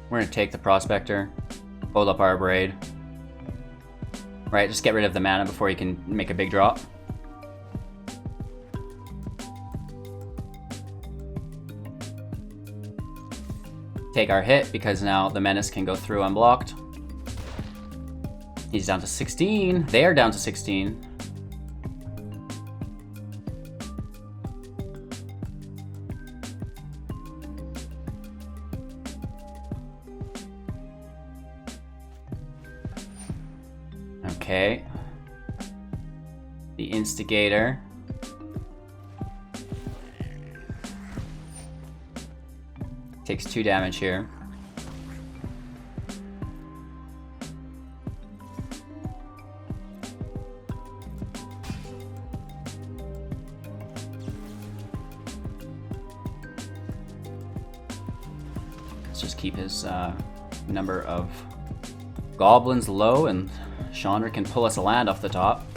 We're gonna take the Prospector, hold up our Braid. Right, just get rid of the mana before you can make a big drop. Take our hit because now the Menace can go through unblocked. He's down to 16. They are down to 16. Okay. The Instigator. Takes 2 damage here. Let's just keep his number of goblins low, and Chandra can pull us a land off the top.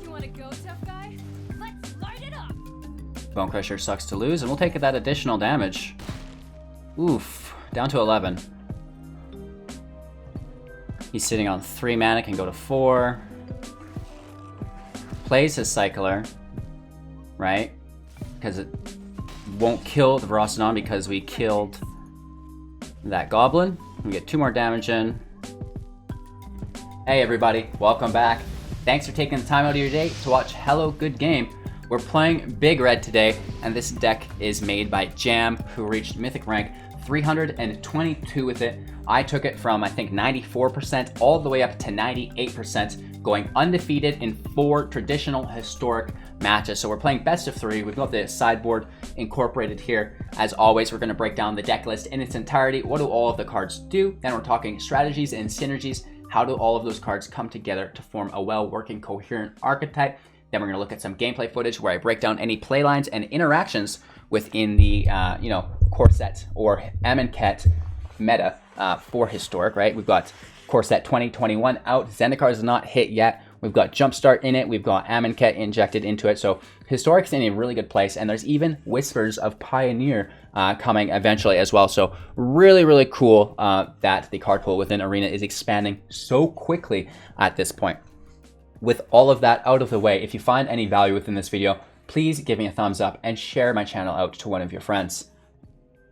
You wanna go, tough guy? Let's light it up! Bonecrusher sucks to lose, and we'll take that additional damage. Oof, down to 11. He's sitting on 3 mana, can go to 4. Plays his Cycler, right? Because it won't kill the Ferocidon because we killed that Goblin. We get 2 more damage in. Hey everybody, welcome back. Thanks for taking the time out of your day to watch Hello Good Game. We're playing Big Red today, and this deck is made by Jam, who reached Mythic rank 322 with it. I took it from, I think, 94% all the way up to 98%, going undefeated in 4 traditional historic matches. So we're playing best of 3. We've got the sideboard incorporated here. As always, we're going to break down the deck list in its entirety. What do all of the cards do? Then we're talking strategies and synergies. How do all of those cards come together to form a well-working, coherent archetype? Then we're going to look at some gameplay footage where I break down any playlines and interactions within the core set or Amonkhet meta for historic, right? We've got core set 2021 out. Zendikar is not hit yet. We've got Jumpstart in it. We've got Amonkhet injected into it. So historic's in a really good place, and there's even whispers of Pioneer coming eventually as well. So really, really cool that the card pool within Arena is expanding so quickly at this point. With all of that out of the way, if you find any value within this video, please give me a thumbs up and share my channel out to one of your friends.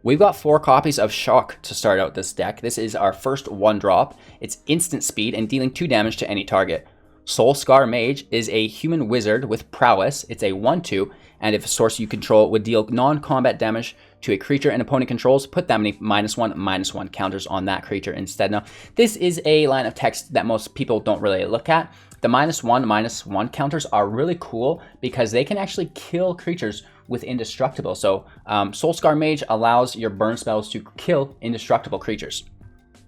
We've got 4 copies of Shock to start out this deck. This is our first 1-drop. It's instant speed and dealing 2 damage to any target. Soul-Scar Mage is a human wizard with prowess. It's a 1/2, and if a source you control would deal non-combat damage to a creature an opponent controls, put that many -1/-1 counters on that creature instead. Now, this is a line of text that most people don't really look at. The -1/-1 counters are really cool because they can actually kill creatures with indestructible. So Soul-Scar Mage allows your burn spells to kill indestructible creatures.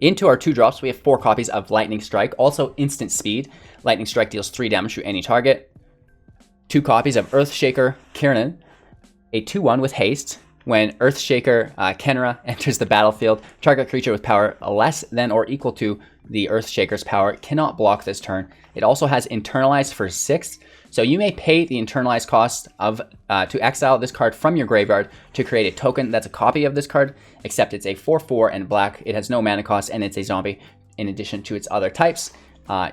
Into our 2-drops, we have 4 copies of Lightning Strike, also instant speed. Lightning Strike deals 3 damage to any target. 2 copies of Earthshaker Khenra, a 2/1 with haste. When Earthshaker Khenra enters the battlefield, target creature with power less than or equal to the Earthshaker's power cannot block this turn. It also has Internalize for 6, so you may pay the internalized cost of to exile this card from your graveyard to create a token that's a copy of this card, except it's a 4/4 and black. It has no mana cost, and it's a zombie in addition to its other types.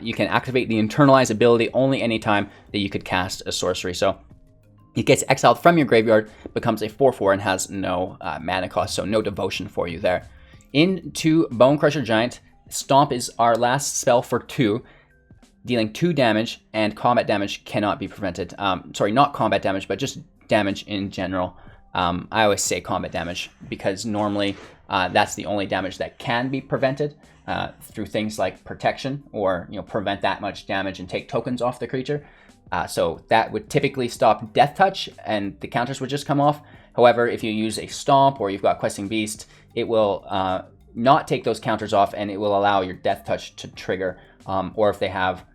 You can activate the Internalize ability only anytime that you could cast a sorcery. So it gets exiled from your graveyard, becomes a 4/4, and has no mana cost, so no devotion for you there. Into Bonecrusher Giant, Stomp is our last spell for 2, dealing 2 damage, and combat damage cannot be prevented. Sorry, not combat damage, but just damage in general. I always say combat damage because normally that's the only damage that can be prevented through things like protection or prevent that much damage and take tokens off the creature. So that would typically stop Death Touch and the counters would just come off. However, if you use a Stomp or you've got Questing Beast, it will not take those counters off and it will allow your Death Touch to trigger. Or if they have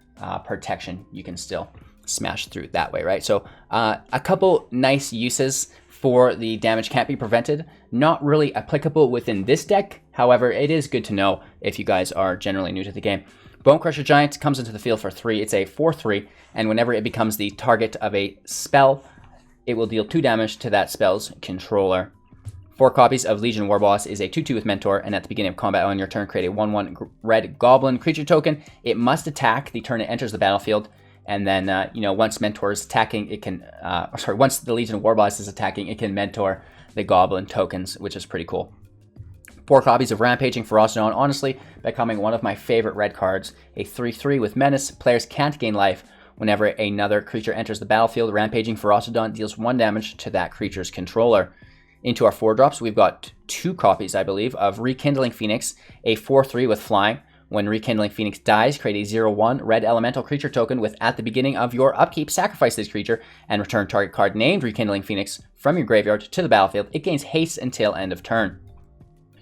protection, you can still smash through that way, right? So a couple nice uses for the damage can't be prevented. Not really applicable within this deck. However, it is good to know if you guys are generally new to the game. Bonecrusher Giant comes into the field for 3. It's a 4/3, and whenever it becomes the target of a spell, it will deal 2 damage to that spell's controller. 4 copies of Legion Warboss is a 2/2 with Mentor, and at the beginning of combat on your turn, create a 1/1 red goblin creature token. It must attack the turn it enters the battlefield, and then once Mentor is attacking, it can once the Legion Warboss is attacking, it can mentor the goblin tokens, which is pretty cool. 4 copies of Rampaging Ferocidon, honestly becoming one of my favorite red cards. A 3/3 with Menace. Players can't gain life whenever another creature enters the battlefield. Rampaging Ferocidon deals 1 damage to that creature's controller. Into our 4-drops, we've got 2 copies, I believe, of Rekindling Phoenix, a 4/3 with Flying. When Rekindling Phoenix dies, create a 0/1 red elemental creature token with, at the beginning of your upkeep, sacrifice this creature and return target card named Rekindling Phoenix from your graveyard to the battlefield. It gains haste until end of turn.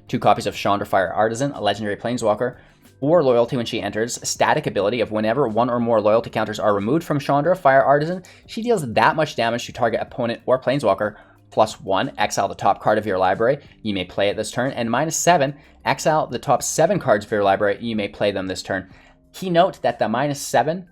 2 copies of Chandra Fire Artisan, a legendary planeswalker. 4 loyalty when she enters. Static ability of whenever 1 or more loyalty counters are removed from Chandra Fire Artisan, she deals that much damage to target opponent or planeswalker. +1, exile the top card of your library. You may play it this turn. And -7, exile the top 7 cards of your library. You may play them this turn. Key note that the -7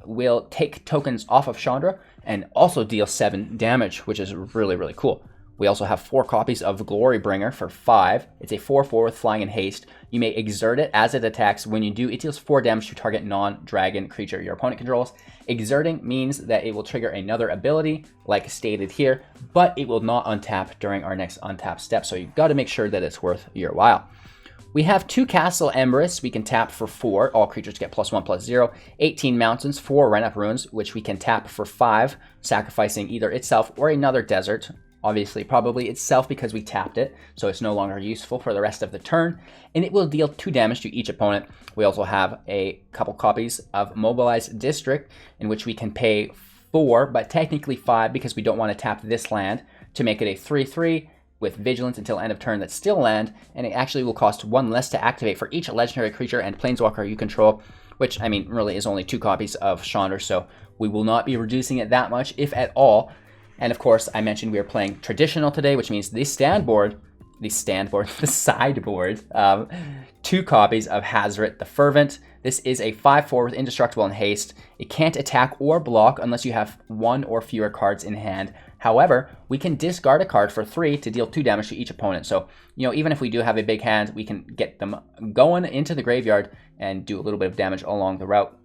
will take tokens off of Chandra and also deal 7 damage, which is really, really cool. We also have 4 copies of Glorybringer for 5. It's a 4/4 with Flying and Haste. You may exert it as it attacks. When you do, it deals 4 damage to target non-dragon creature your opponent controls. Exerting means that it will trigger another ability, like stated here, but it will not untap during our next untap step, so you've got to make sure that it's worth your while. We have 2 Castle Embereths we can tap for 4. All creatures get +1/+0. 18 Mountains, 4 Ramunap Ruins, which we can tap for 5, sacrificing either itself or another desert. Obviously, probably itself because we tapped it, so it's no longer useful for the rest of the turn, and it will deal 2 damage to each opponent. We also have a couple copies of Mobilized District, in which we can pay 4, but technically 5 because we don't want to tap this land, to make it a 3/3 with Vigilance until end of turn that's still land, and it actually will cost 1 less to activate for each legendary creature and planeswalker you control, which, I mean, really is only 2 copies of Chandra, so we will not be reducing it that much, if at all. And of course, I mentioned we are playing traditional today, which means the sideboard, 2 copies of Hazoret the Fervent. This is a 5/4 with Indestructible and Haste. It can't attack or block unless you have 1 or fewer cards in hand. However, we can discard a card for 3 to deal 2 damage to each opponent. So, even if we do have a big hand, we can get them going into the graveyard and do a little bit of damage along the route.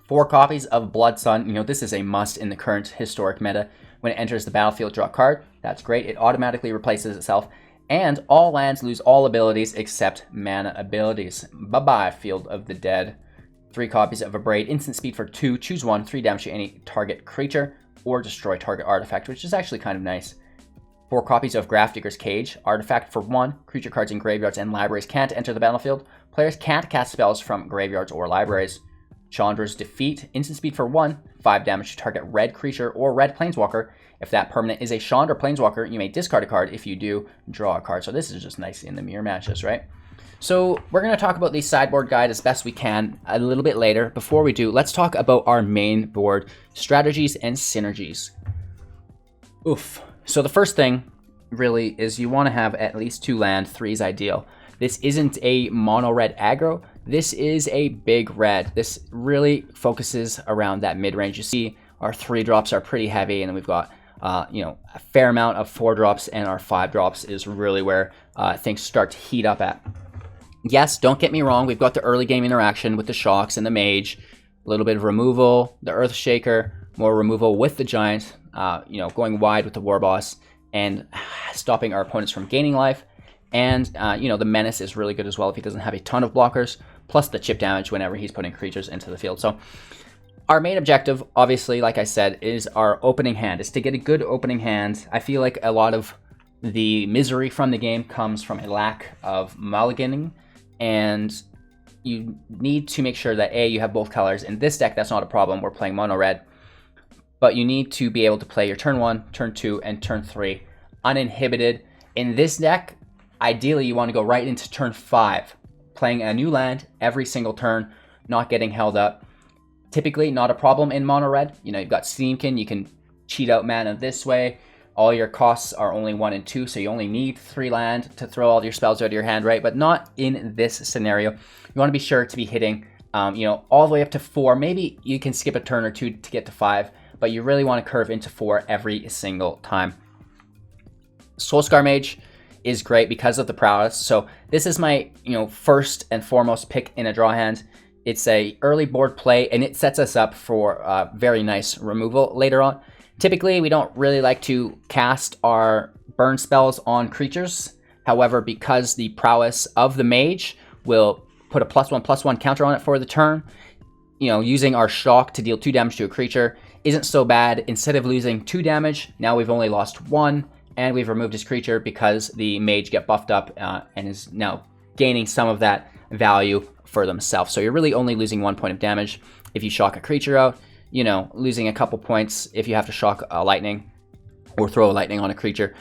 4 copies of Blood Sun. This is a must in the current historic meta. When it enters the battlefield, draw a card. That's great. It automatically replaces itself. And all lands lose all abilities except mana abilities. Bye-bye, Field of the Dead. 3 copies of Abrade. Instant speed for 2. Choose 1. 3 damage to any target creature. Or destroy target artifact, which is actually kind of nice. 4 copies of Grafdigger's Cage. Artifact for 1. Creature cards in graveyards and libraries can't enter the battlefield. Players can't cast spells from graveyards or libraries. Chandra's Defeat, instant speed for 1, 5 damage to target red creature or red planeswalker. If that permanent is a Chandra planeswalker, you may discard a card. If you do, draw a card. So this is just nice in the mirror matches, right? So we're going to talk about the sideboard guide as best we can a little bit later. Before we do, let's talk about our main board strategies and synergies. Oof. So the first thing really is you want to have at least 2 land. 3 is ideal. This isn't a mono red aggro. This is a big red. This really focuses around that mid-range. You see our 3-drops are pretty heavy, and then we've got a fair amount of 4-drops, and our 5-drops is really where things start to heat up at. Yes, don't get me wrong, we've got the early game interaction with the Shocks and the Mage, a little bit of removal, the Earthshaker, more removal with the Giant, going wide with the Warboss, and stopping our opponents from gaining life. And, the Menace is really good as well if he doesn't have a ton of blockers, plus the chip damage whenever he's putting creatures into the field. So our main objective, obviously, like I said, is our opening hand, is to get a good opening hand. I feel like a lot of the misery from the game comes from a lack of mulliganing, and you need to make sure that, A, you have both colors. In this deck, that's not a problem. We're playing mono red. But you need to be able to play your turn 1, turn 2, and turn 3 uninhibited. In this deck, ideally, you want to go right into turn 5, playing a new land every single turn, not getting held up. Typically, not a problem in mono red. You've got Steamkin, you can cheat out mana this way. All your costs are only 1 and 2, so you only need 3 land to throw all your spells out of your hand, right? But not in this scenario. You want to be sure to be hitting, all the way up to 4. Maybe you can skip a turn or 2 to get to 5, but you really want to curve into 4 every single time. Soul-Scar Mage is great because of the prowess. So this is my, first and foremost pick in a draw hand. It's a early board play, and it sets us up for very nice removal later on. Typically, we don't really like to cast our burn spells on creatures. However, because the prowess of the mage will put a +1/+1 counter on it for the turn, using our shock to deal 2 damage to a creature isn't so bad. Instead of losing 2 damage, now we've only lost 1, and we've removed his creature because the mage get buffed up and is now gaining some of that value for themselves. So you're really only losing 1 point of damage if you shock a creature out, losing a couple points if you have to shock a lightning or throw a lightning on a creature.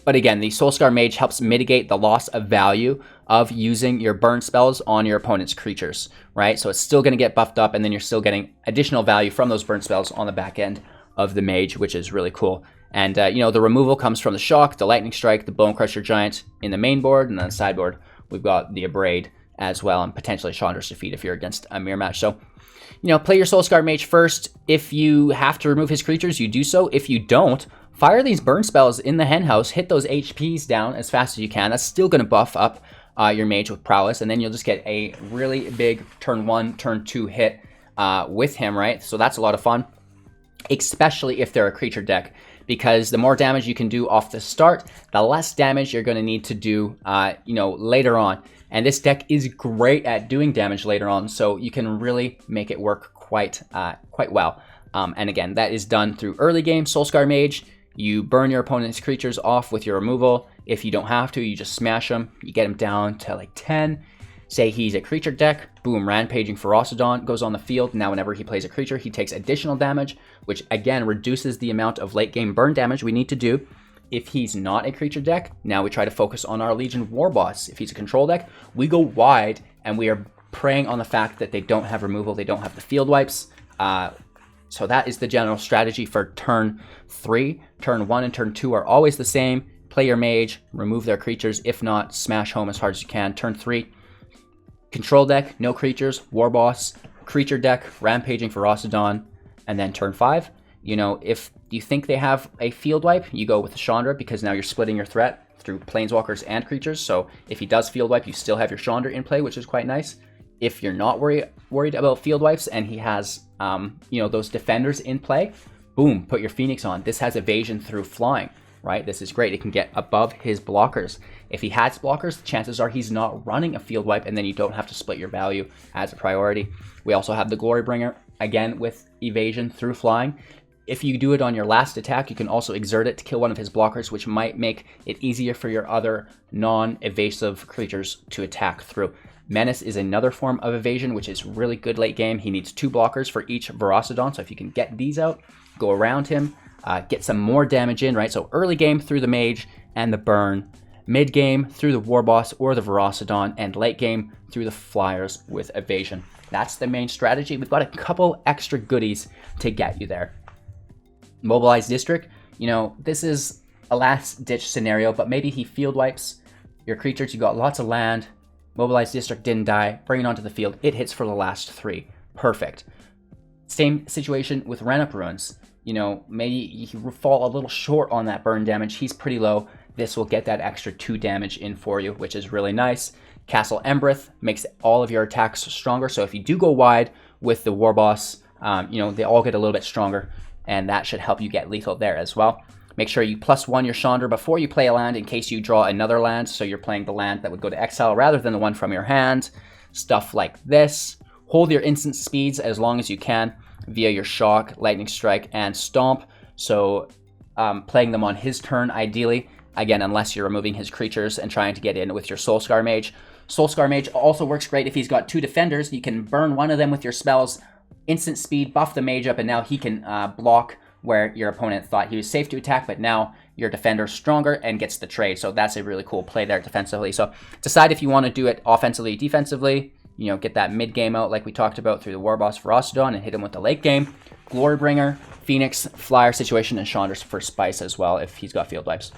But again, the Soul-Scar Mage helps mitigate the loss of value of using your burn spells on your opponent's creatures, right? So it's still going to get buffed up, and then you're still getting additional value from those burn spells on the back end of the mage, which is really cool. And, the removal comes from the shock, the lightning strike, the Bonecrusher Giant in the main board, and then the sideboard, we've got the Abrade as well, and potentially Chandra's Defeat if you're against a mirror match. So, play your Soul-Scar Mage first. If you have to remove his creatures, you do so. If you don't, fire these burn spells in the henhouse, hit those HPs down as fast as you can. That's still going to buff up your mage with prowess, and then you'll just get a really big turn 1, turn 2 hit with him, right? So that's a lot of fun, especially if they're a creature deck, because the more damage you can do off the start, the less damage you're going to need to do, later on. And this deck is great at doing damage later on, so you can really make it work quite well. And again, that is done through early game. Soul-Scar Mage, you burn your opponent's creatures off with your removal. If you don't have to, you just smash them. You get him down to like 10. Say he's a creature deck, boom, Rampaging Ferocidon goes on the field. Now whenever he plays a creature, he takes additional damage, which again reduces the amount of late game burn damage we need to do. If he's not a creature deck, now we try to focus on our Legion Warboss. If he's a control deck, we go wide, and we are preying on the fact that they don't have removal, they don't have the field wipes. So that is the general strategy for turn 3. Turn 1 and turn 2 are always the same. Play your mage, remove their creatures. If not, smash home as hard as you can. Turn 3, control deck, no creatures, Warboss. Creature deck, Rampaging Ferocidon. And then turn 5, if you think they have a field wipe, you go with the Chandra, because now you're splitting your threat through planeswalkers and creatures. So if he does field wipe, you still have your Chandra in play, which is quite nice. If you're not worried about field wipes and he has, those defenders in play, boom, put your Phoenix on. This has evasion through flying, right? This is great. It can get above his blockers. If he has blockers, chances are he's not running a field wipe, and then you don't have to split your value as a priority. We also have the Glorybringer, again, with evasion through flying. If you do it on your last attack, you can also exert it to kill one of his blockers, which might make it easier for your other non-evasive creatures to attack through. Menace is another form of evasion, which is really good late game. He needs 2 blockers for each Ferocidon, so if you can get these out, go around him, get some more damage in, right? So early game through the mage and the burn, mid game through the Warboss or the Ferocidon, and late game through the flyers with evasion. That's the main strategy. We've got a couple extra goodies to get you there. Mobilized District, this is a last-ditch scenario, but maybe he field wipes your creatures. You got lots of land. Mobilized District didn't die. Bring it onto the field. It hits for the last 3. Perfect. Same situation with Ramunap Ruins. Maybe you fall a little short on that burn damage. He's pretty low. This will get that extra 2 damage in for you, which is really nice. Castle Embereth makes all of your attacks stronger. So if you do go wide with the Warboss, they all get a little bit stronger, and that should help you get lethal there as well. Make sure you +1 your Chandra before you play a land in case you draw another land, so you're playing the land that would go to exile rather than the one from your hand. Stuff like this. Hold your instant speeds as long as you can via your Shock, Lightning Strike, and Stomp. So playing them on his turn ideally, again, unless you're removing his creatures and trying to get in with your Soul-Scar Mage. Soul-Scar Mage also works great if he's got 2 defenders. You can burn one of them with your spells, instant speed, buff the mage up, and now he can block where your opponent thought he was safe to attack, but now your defender's stronger and gets the trade. So that's a really cool play there defensively. So decide if you want to do it offensively, defensively, get that mid game out like we talked about through the Warboss Ferocidon and hit him with the late game. Glorybringer, Phoenix, Flyer situation, and Chandra for Spice as well if he's got field wipes.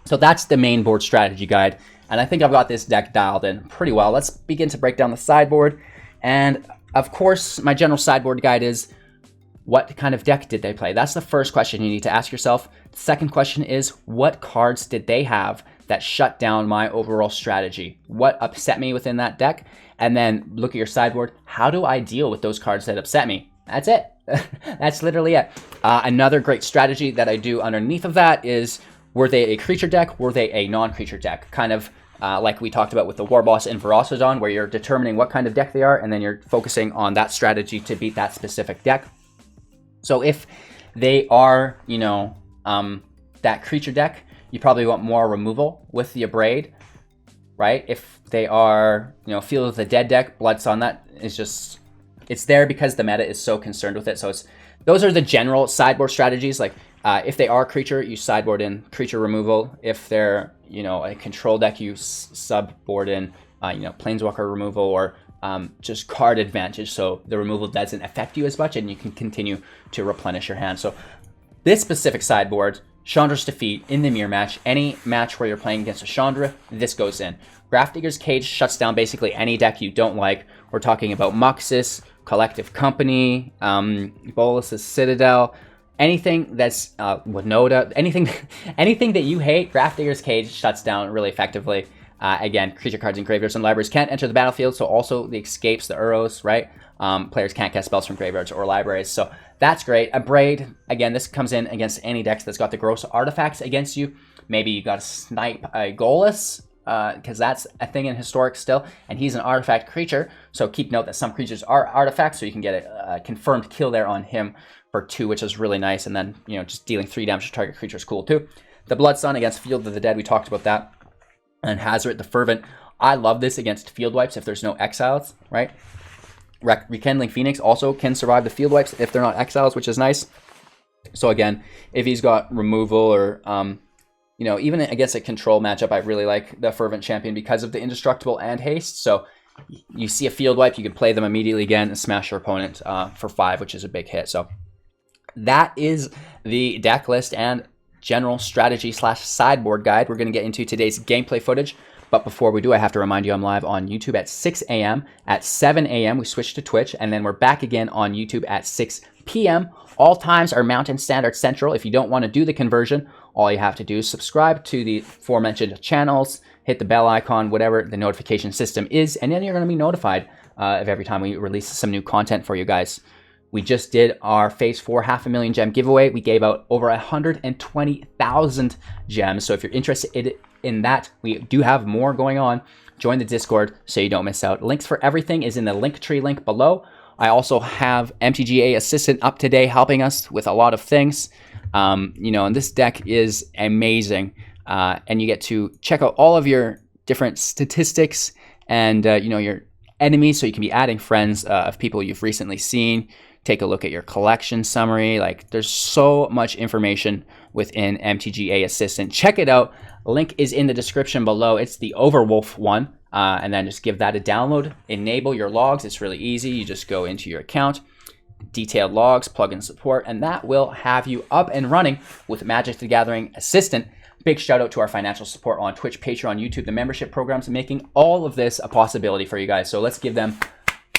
So that's the main board strategy guide, and I think I've got this deck dialed in pretty well. Let's begin to break down the sideboard. And of course, my general sideboard guide is, what kind of deck did they play? That's the first question you need to ask yourself. Second question is, what cards did they have that shut down my overall strategy? What upset me within that deck? And then look at your sideboard. How do I deal with those cards that upset me? That's it. That's literally it. Another great strategy that I do underneath of that is, were they a creature deck? Were they a non-creature deck? Kind of like we talked about with the Warboss and Ferocidon, where you're determining what kind of deck they are, and then you're focusing on that strategy to beat that specific deck. So if they are, you know, that creature deck, you probably want more removal with the Abrade, right? If they are, you know, Field of the Dead deck, Bloodsun, that is just, it's there because the meta is so concerned with it. So it's, those are the general sideboard strategies. Like if they are creature, you sideboard in creature removal. If they're, you know, a control deck, you subboard in, you know, Planeswalker removal, or just card advantage, so the removal doesn't affect you as much and you can continue to replenish your hand. So this specific sideboard, Chandra's Defeat in the mirror match, any match where you're playing against a Chandra, this goes in. Grafdigger's Cage shuts down basically any deck you don't like. We're talking about Muxus, Collective Company, Bolas's Citadel, anything that's Winoda, anything that you hate, Grafdigger's Cage shuts down really effectively. Again, creature cards in graveyards and libraries can't enter the battlefield, so also the escapes, the Uros, right? Players can't cast spells from graveyards or libraries, so that's great. Abrade, again, this comes in against any decks that's got the gross artifacts against you. Maybe you got to snipe a Golas, because that's a thing in Historic still, and he's an artifact creature, so keep note that some creatures are artifacts, so you can get a confirmed kill there on him for 2, which is really nice, and then, you know, just dealing 3 damage to target creature is cool too. The Bloodsun against Field of the Dead, we talked about that. And Hazoret the Fervent, I love this against field wipes if there's no exiles, right? Rekindling Phoenix also can survive the field wipes if they're not exiles, which is nice. So again, if he's got removal or, you know, even against a control matchup, I really like the Fervent Champion because of the Indestructible and Haste. So you see a field wipe, you can play them immediately again and smash your opponent for 5, which is a big hit. So that is the deck list and general strategy / sideboard guide. We're going to get into today's gameplay footage, but before we do, I have to remind you I'm live on YouTube at 6 a.m. At 7 a.m. we switch to Twitch, and then we're back again on YouTube at 6 p.m. All times are Mountain Standard Central. If you don't want to do the conversion, all you have to do is subscribe to the aforementioned channels, hit the bell icon, whatever the notification system is, and then you're going to be notified of every time we release some new content for you guys. We just did our Phase 4 500,000 gem giveaway. We gave out over 120,000 gems. So if you're interested in that, we do have more going on. Join the Discord so you don't miss out. Links for everything is in the Linktree link below. I also have MTGA Assistant up today helping us with a lot of things. You know, and this deck is amazing. And you get to check out all of your different statistics and, you know, your enemies. So you can be adding friends of people you've recently seen. Take a look at your collection summary. Like, there's so much information within MTGA Assistant. Check it out. Link is in the description below. It's the Overwolf one. And then just give that a download. Enable your logs. It's really easy. You just go into your account, detailed logs, plugin support, and that will have you up and running with Magic the Gathering Assistant. Big shout out to our financial support on Twitch, Patreon, YouTube, the membership programs, making all of this a possibility for you guys. So let's give them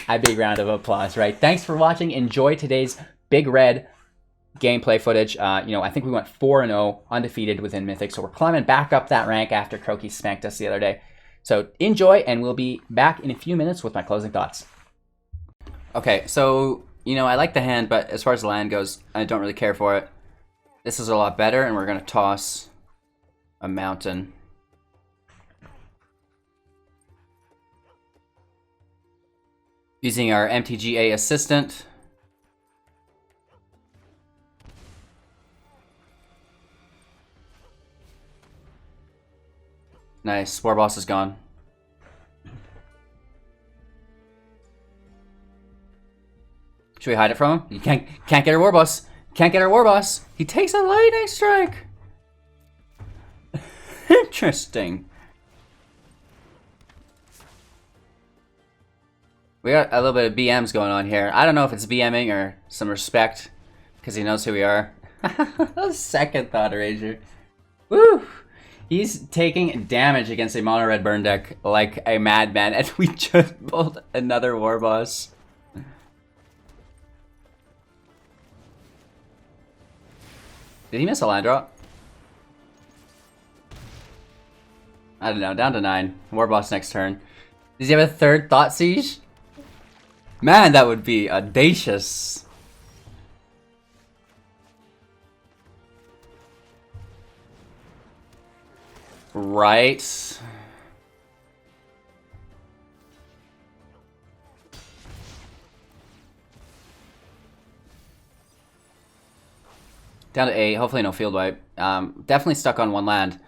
a big round of applause, right? Thanks for watching. Enjoy today's Big Red gameplay footage. You know, I think we went 4-0 undefeated within Mythic, so we're climbing back up that rank after Croaky spanked us the other day. So enjoy, and we'll be back in a few minutes with my closing thoughts. Okay, so, you know, I like the hand, but as far as the land goes, I don't really care for it. This is a lot better, and we're going to toss a mountain. Using our MTGA Assistant. Nice, Warboss is gone. Should we hide it from him? You can't get our Warboss. Can't get our Warboss. He takes a lightning strike. Interesting. We got a little bit of BMs going on here. I don't know if it's BMing or some respect, because he knows who we are. Second Thought Erasure. Woo! He's taking damage against a mono red burn deck like a madman, and we just pulled another Warboss. Did he miss a land drop? I don't know, down to 9. Warboss next turn. Does he have a third Thought Siege? Man, that would be audacious. Right. Down to 8. Hopefully no field wipe. Definitely stuck on 1 land.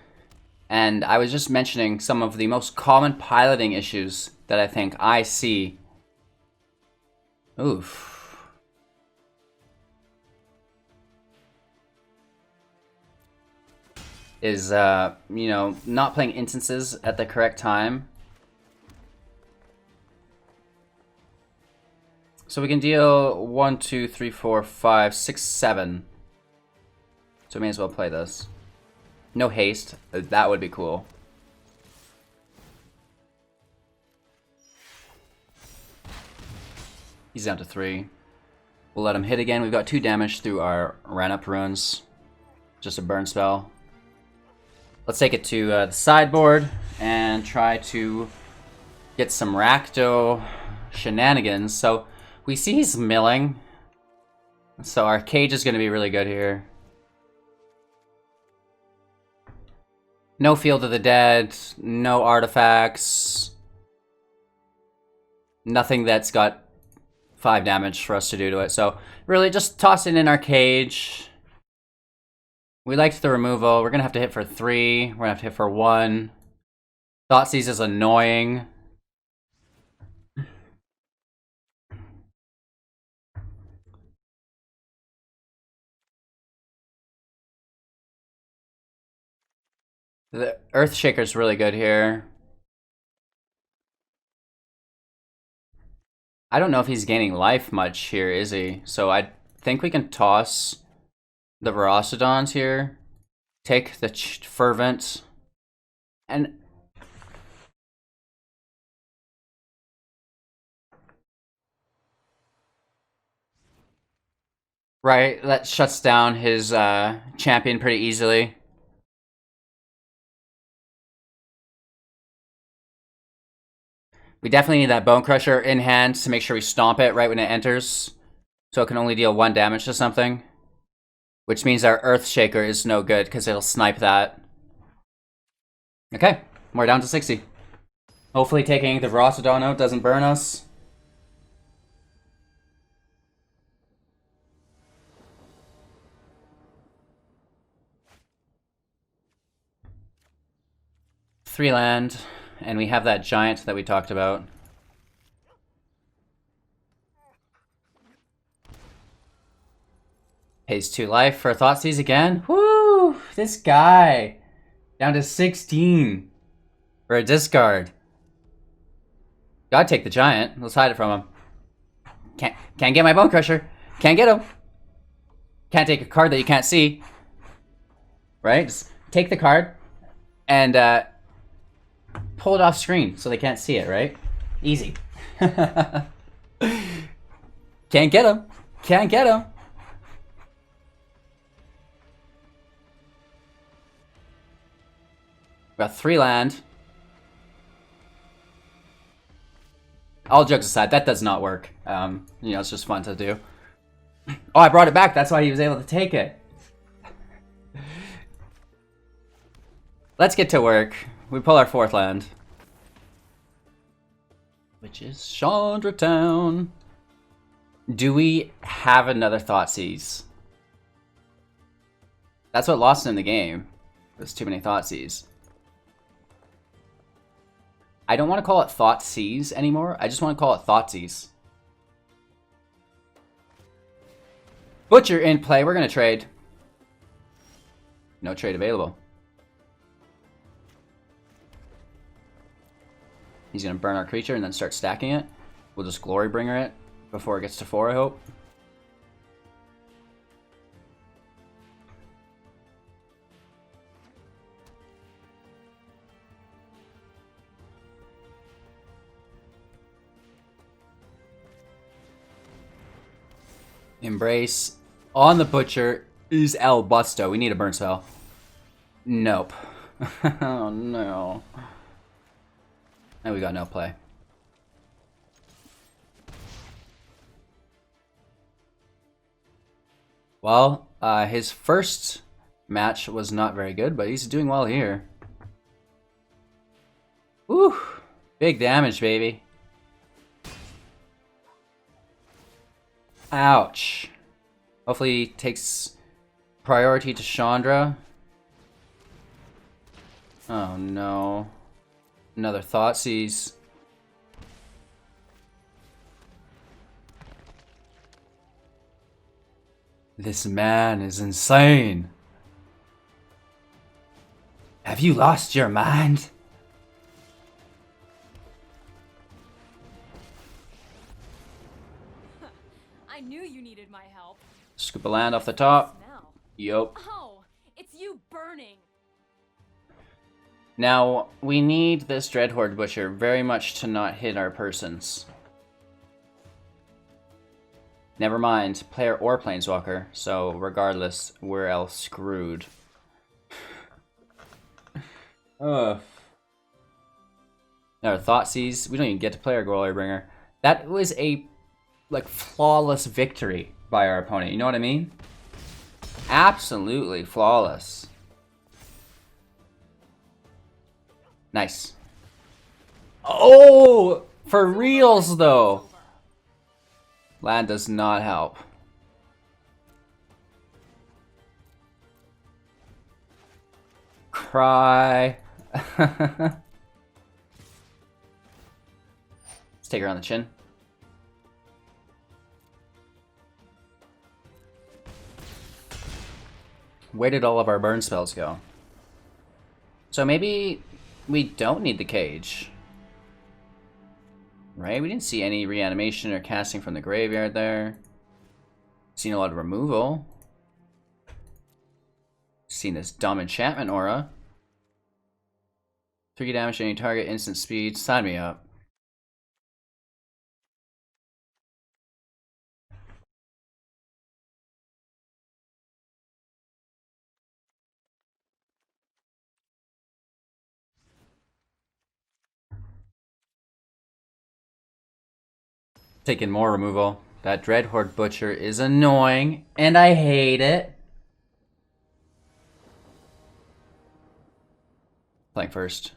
And I was just mentioning some of the most common piloting issues that I think I see. Oof. Is, you know, not playing instances at the correct time. So we can deal 1, 2, 3, 4, 5, 6, 7. So we may as well play this. No haste. That would be cool. He's down to 3. We'll let him hit again. We've got 2 damage through our Ramunap Ruins. Just a burn spell. Let's take it to the sideboard and try to get some Rakdo shenanigans. So we see he's milling. So our cage is going to be really good here. No Field of the Dead, no artifacts. Nothing that's got 5 damage for us to do to it. So really just toss it in our cage. We liked the removal. We're going to have to hit for 3. We're going to have to hit for 1. Thoughtseize is annoying. The Earthshaker's really good here. I don't know if he's gaining life much here, is he? So I think we can toss the Ferocidons here. Take the Fervent. And right, that shuts down his champion pretty easily. We definitely need that Bonecrusher in hand to make sure we stomp it right when it enters. So it can only deal 1 damage to something. Which means our Earthshaker is no good because it'll snipe that. Okay, we're down to 60. Hopefully taking the Ferocidon out doesn't burn us. Three land. And we have that giant that we talked about. Pays 2 life for Thoughtseize again. Woo! This guy! Down to 16. For a discard. Gotta take the giant. Let's hide it from him. Can't get my Bonecrusher. Can't get him. Can't take a card that you can't see. Right? Just take the card. And, pull it off screen so they can't see it, right? Easy. Can't get him. Can't get him. Got 3 land. All jokes aside, that does not work. You know, it's just fun to do. Oh, I brought it back. That's why he was able to take it. Let's get to work. We pull our 4th land. Which is Chandra Town. Do we have another Thoughtseize? That's what lost in the game. There's too many Thoughtseize. I don't want to call it Thoughtseize anymore. I just want to call it Thoughtseize. Butcher in play. We're going to trade. No trade available. He's going to burn our creature and then start stacking it. We'll just Glorybringer it before it gets to 4, I hope. Embrace. On the Butcher is El Busto. We need a burn spell. Nope. Oh no. And we got no play. Well, his first match was not very good, but he's doing well here. Woo! Big damage, baby. Ouch. Hopefully he takes priority to Chandra. Oh no. Another Thoughtseize. This man is insane. Have you lost your mind? I knew you needed my help. Scoop a land off the top. Now. Yup. Oh, it's you burning. Now, we need this Dreadhorde Butcher very much to not hit our persons. Never mind, player or planeswalker, so regardless, we're all screwed. Ugh. Our Thoughtseize, we don't even get to play our Glorybringer. That was a, like, flawless victory by our opponent, you know what I mean? Absolutely flawless. Nice. Oh! For reals, though! Land does not help. Cry. Let's take her on the chin. Where did all of our burn spells go? So maybe we don't need the cage. Right? We didn't see any reanimation or casting from the graveyard there. Seen a lot of removal. Seen this dumb enchantment aura. 3 damage to any target, instant speed. Sign me up. Taking more removal. That Dreadhorde Butcher is annoying, and I hate it. Playing first.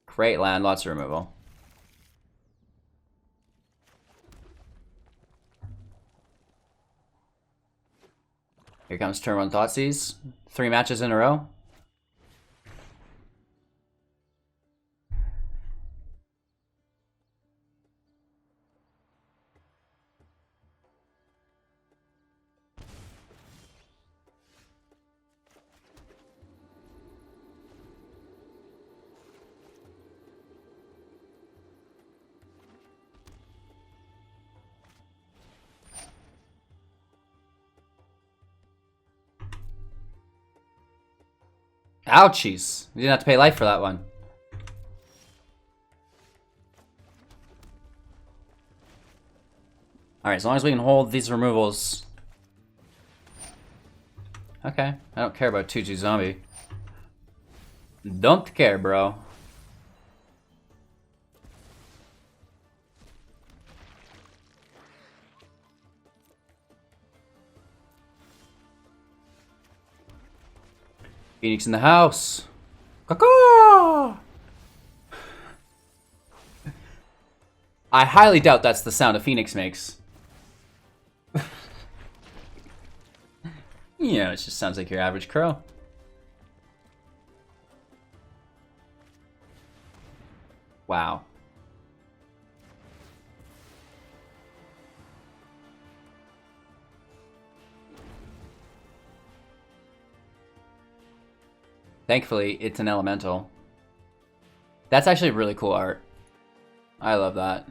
Great land, lots of removal. Here comes turn 1 Thoughtseize. 3 matches in a row. Ouchies. You didn't have to pay life for that one. Alright, as long as we can hold these removals. Okay, I don't care about 2-2 zombie. Don't care, bro. Phoenix in the house. Caw-caw! I highly doubt that's the sound a Phoenix makes. Yeah, it just sounds like your average crow. Wow. Thankfully, it's an elemental. That's actually really cool art. I love that.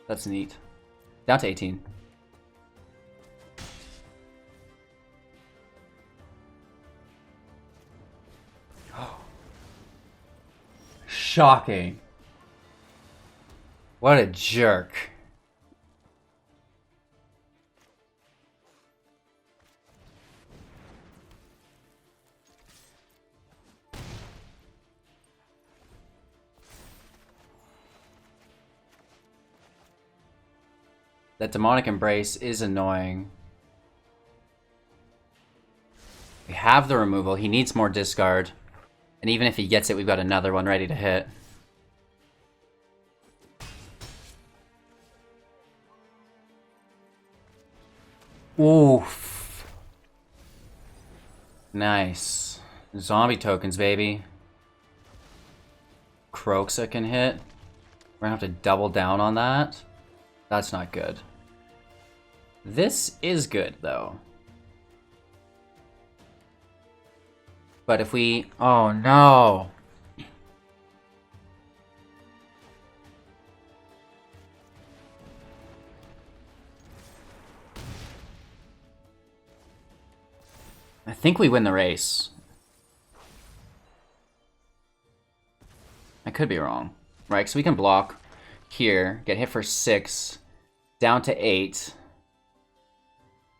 That's neat. Down to 18. Shocking. What a jerk. That Demonic Embrace is annoying. We have the removal. He needs more discard. And even if he gets it, we've got another one ready to hit. Oof. Nice. Zombie tokens, baby. Kroxa can hit. We're gonna have to double down on that. That's not good. This is good, though. But if we... Oh, no! I think we win the race. I could be wrong. Right, so we can block here, get hit for 6, down to 8.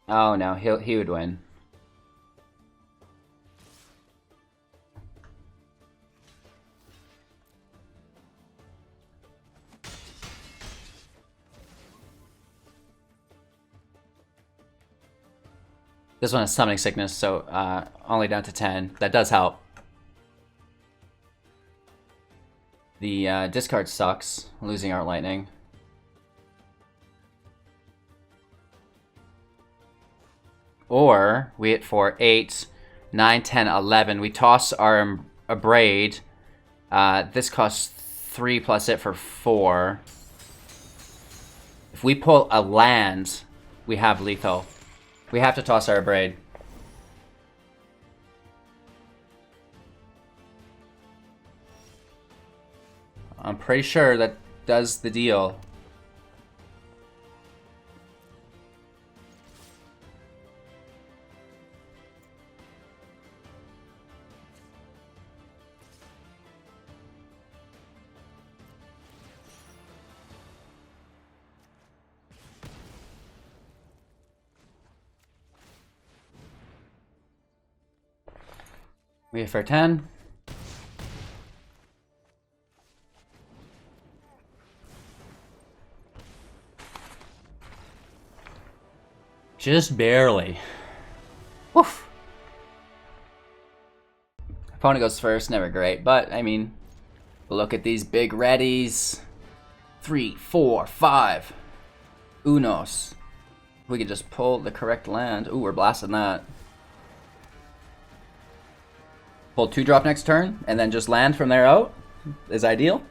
Oh no, he would win. This one has Summoning Sickness, so only down to 10. That does help. The discard sucks, losing Art Lightning. Or we hit for 8, 9, 10, 11. We toss our Abrade. This costs 3 plus it for 4. If we pull a land, we have lethal. We have to toss our Abrade. I'm pretty sure that does the deal. We hit for 10. Just barely. Woof. Opponent goes first, never great, but I mean, look at these big readies. 3, 4, 5. Unos. We could just pull the correct land. Ooh, we're blasting that. Pull 2-drop next turn, and then just land from there out is ideal.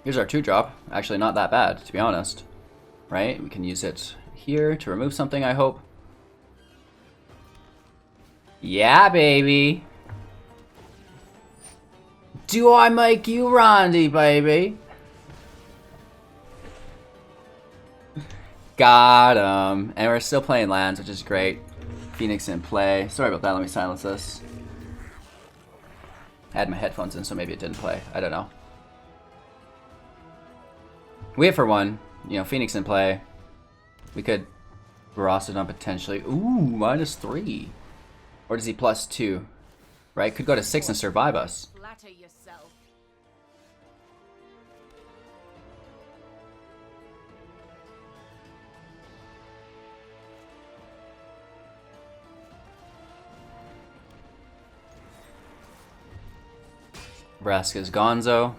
Here's our 2-drop. Actually not that bad, to be honest. Right? We can use it here to remove something, I hope. Yeah, baby! Do I make you Randy, baby? Got him. And we're still playing lands, which is great. Phoenix in play. Sorry about that, let me silence this. I had my headphones in, so maybe it didn't play. I don't know. We hit for 1. You know, Phoenix in play. We could Ferocidon potentially. Ooh, -3. Or does he +2? Right? Could go to 6 and survive us. Flatter yourself. Vraska's Gonzo.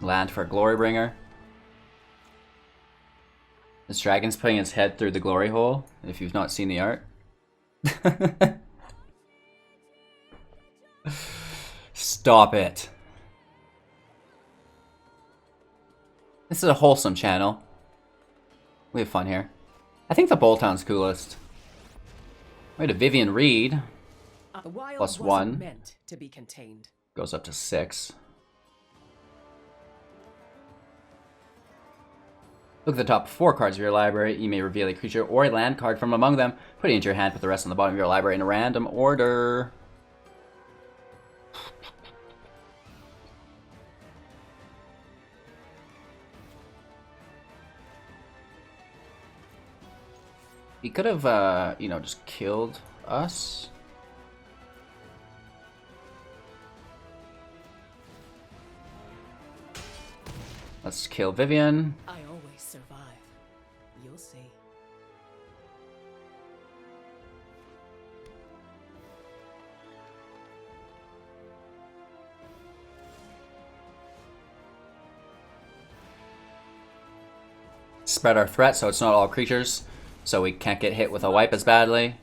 Land for Glorybringer. This dragon's putting its head through the glory hole, if you've not seen the art. Stop it. This is a wholesome channel. We have fun here. I think the Boltown's coolest. We had a Vivian Reed. The wild +1. wasn't meant to be contained. Goes up to 6. Look at the top 4 cards of your library. You may reveal a creature or a land card from among them. Put it into your hand, put the rest on the bottom of your library in a random order. He could have, you know, just killed us. Let's kill Vivian. I always survive. You'll see. Spread our threat so it's not all creatures, so we can't get hit with a wipe as badly.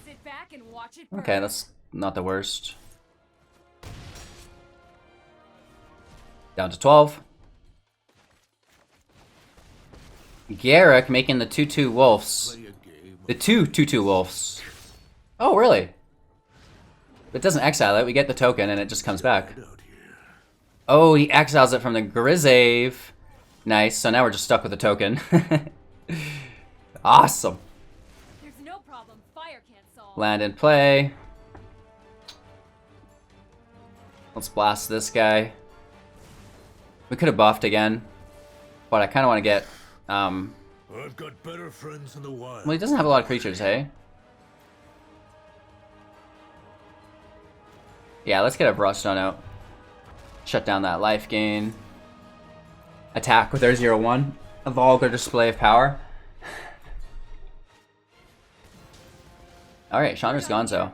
Sit back and watch it burn. Okay, that's not the worst. Down to 12. Garrick making the 2/2 wolves. The 2/2 wolves. Oh, really? It doesn't exile it. We get the token and it just comes back. Oh, he exiles it from the Grizzave. Nice. So now we're just stuck with the token. Awesome. There's no problem fire can't solve. Land in play. Let's blast this guy. We could have buffed again, but I kind of want to get. I've got better friends in the wild. Well, he doesn't have a lot of creatures, hey? Yeah, let's get a Brushstone out. Shut down that life gain. Attack with our 0/1. A vulgar display of power. Alright, Chandra's Gonzo.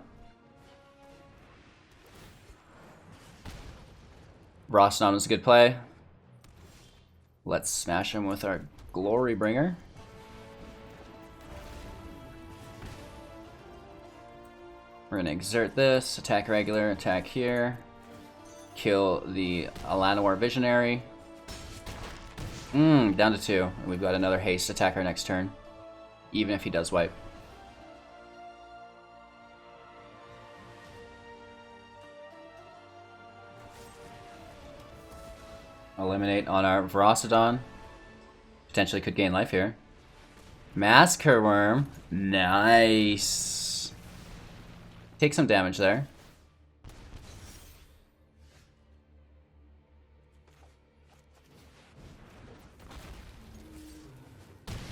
Brushstone is a good play. Let's smash him with our Glorybringer. We're gonna exert this, attack regular, attack here. Kill the Alanowar Visionary. Down to 2. And we've got another haste attack our next turn. Even if he does wipe. Eliminate on our Ferocidon. Potentially could gain life here. Massacre Worm. Nice. Take some damage there.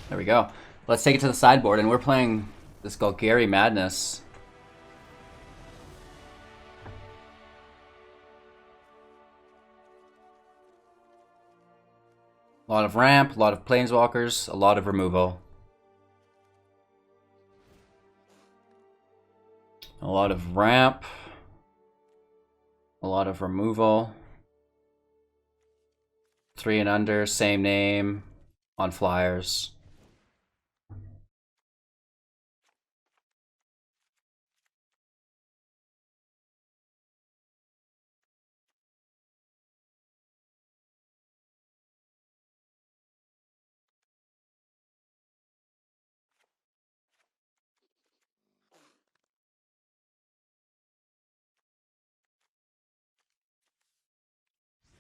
There we go. Let's take it to the sideboard, and we're playing this Golgari Madness. A lot of ramp, a lot of planeswalkers, a lot of removal. A lot of ramp, a lot of removal. 3 and under, same name, on flyers.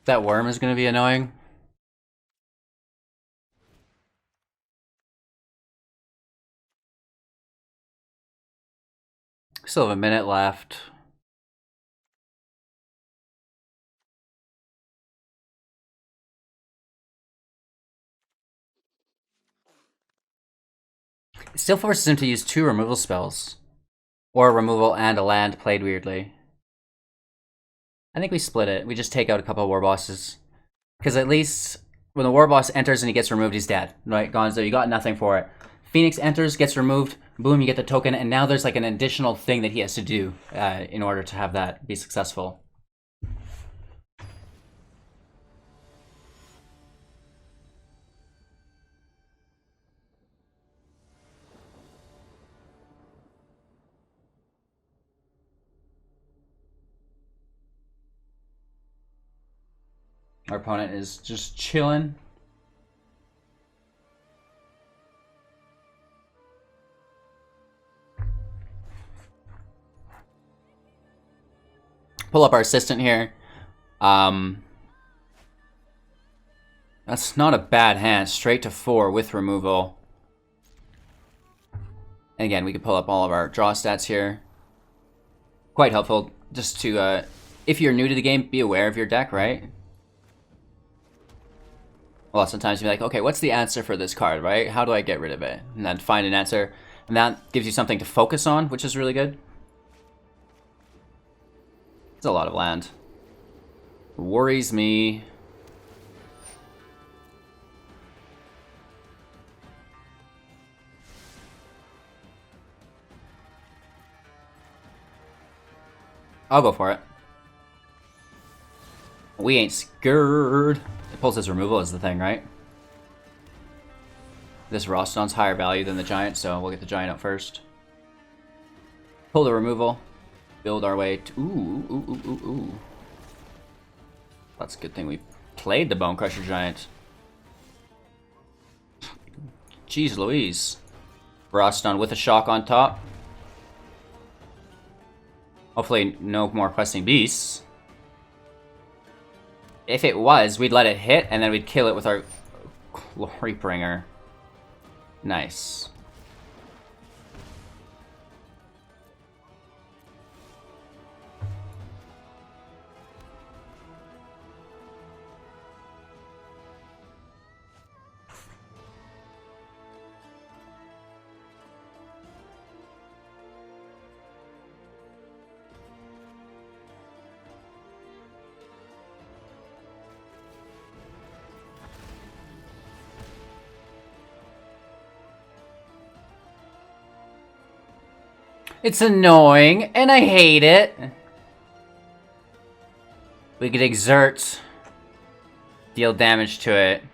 That worm is going to be annoying. Still have a minute left. It still forces him to use 2 removal spells. Or removal and a land played weirdly. I think we split it. We just take out a couple of war bosses. Because at least when the war boss enters and he gets removed, he's dead. Right, Gonzo, you got nothing for it. Phoenix enters, gets removed, boom, you get the token, and now there's like an additional thing that he has to do in order to have that be successful. Our opponent is just chilling. Pull up our assistant here. That's not a bad hand. Straight to 4 with removal. And again, we can pull up all of our draw stats here. Quite helpful just to, if you're new to the game, be aware of your deck, right? Well, sometimes you're like, okay, what's the answer for this card, right? How do I get rid of it? And then find an answer. And that gives you something to focus on, which is really good. It's a lot of land. Worries me. I'll go for it. We ain't scared. It pulls his removal is the thing, right? This Ferocidon's higher value than the Giant, so we'll get the Giant out first. Pull the removal. Build our way to... Ooh. That's a good thing we played the Bonecrusher Giant. Jeez Louise. Ferocidon with a shock on top. Hopefully no more questing beasts. If it was, we'd let it hit and then we'd kill it with our Glorybringer. Nice. It's annoying, and I hate it. We could exert, deal damage to it,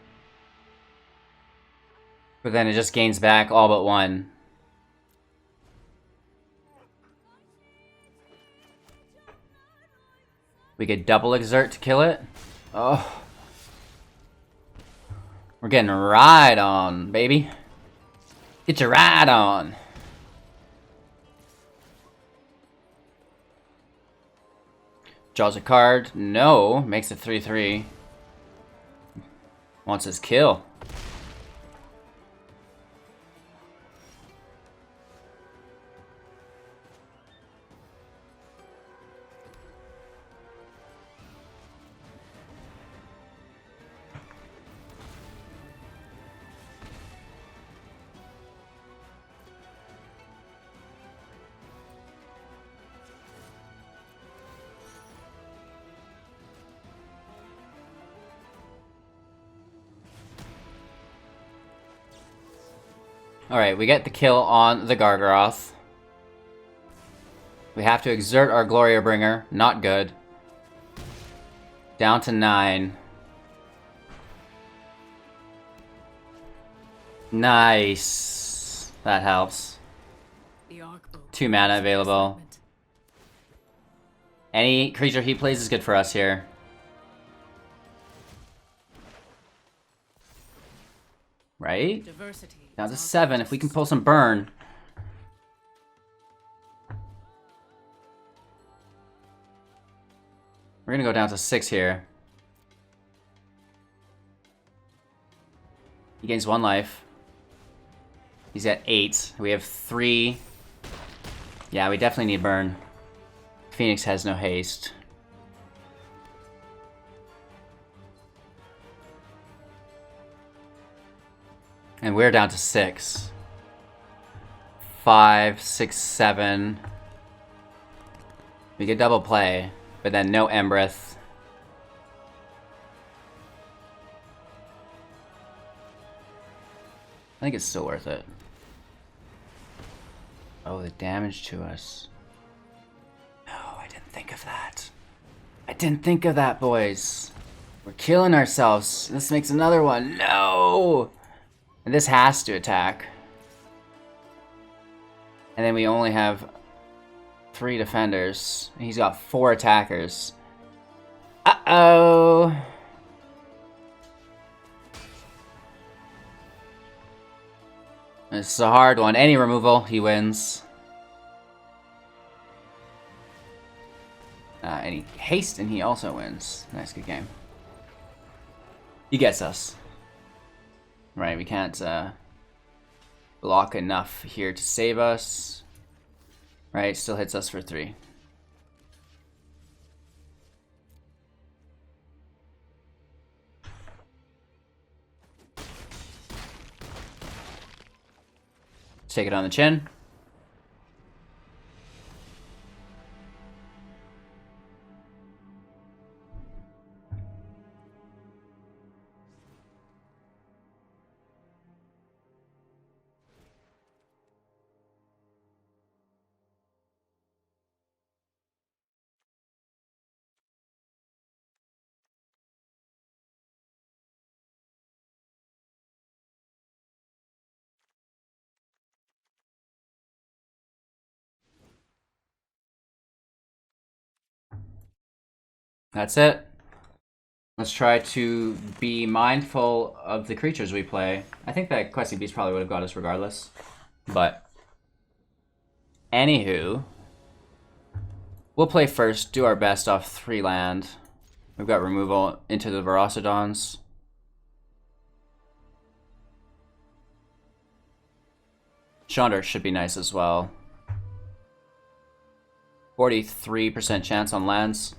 but then it just gains back all but one. We could double exert to kill it. Oh. We're getting right on, baby. Get your ride on. Draws a card. No. Makes it 3/3. Wants his kill. Alright, we get the kill on the Gargaroth. We have to exert our Glorybringer. Not good. Down to 9. Nice. That helps. 2 mana available. Any creature he plays is good for us here. Right? Down to 7. If we can pull some burn. We're gonna go down to 6 here. He gains 1 life. He's at 8. We have 3. Yeah, we definitely need burn. Phoenix has no haste. And we're down to 6. 5, 6, 7. We could double play, but then no Embereth. I think it's still worth it. Oh, the damage to us. No, I didn't think of that. I didn't think of that, boys. We're killing ourselves. This makes another one. No! And this has to attack. And then we only have 3 defenders. And he's got 4 attackers. Uh-oh! This is a hard one. Any removal, he wins. Any haste, and he also wins. Nice, good game. He gets us. Right, we can't block enough here to save us. Right, still hits us for 3. take it on the chin. That's it. Let's try to be mindful of the creatures we play. I think that Questing Beast probably would have got us regardless. But, anywho, we'll play first, do our best off 3 land. We've got removal into the Ferocidons. Chandra should be nice as well. 43% chance on lands.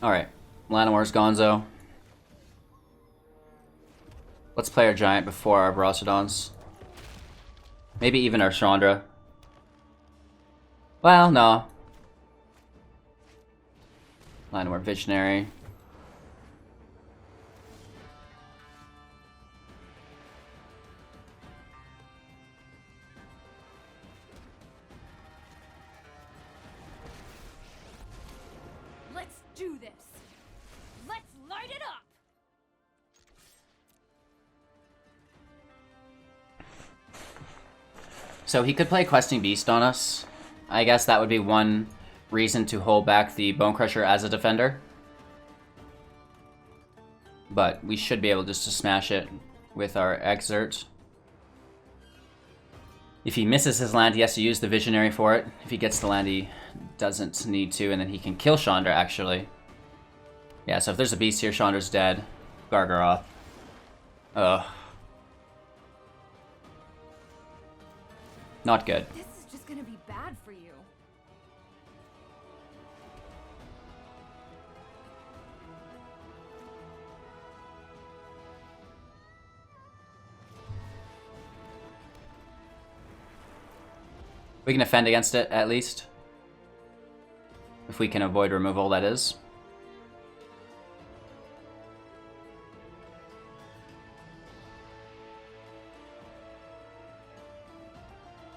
Alright, Llanowar's Gonzo. Let's play our Giant before our Ferocidons. Maybe even our Chandra. Well, no. Llanowar Visionary. Let's do this. Let's light it up. So he could play Questing Beast on us. I guess that would be one reason to hold back the Bonecrusher as a defender. But we should be able just to smash it with our Exert. If he misses his land, he has to use the Visionary for it. If he gets the land, he doesn't need to, and then he can kill Chandra, actually. Yeah, so if there's a beast here, Chandra's dead. Gargaroth. Ugh. Not good. This is just gonna be bad for you. We can defend against it, at least. If we can avoid removal, that is.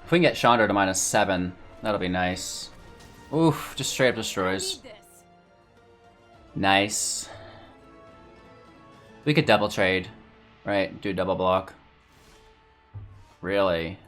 If we can get Chandra to -7, that'll be nice. Oof, just straight up destroys. Need this. Nice. We could double trade, right? Do double block. Really?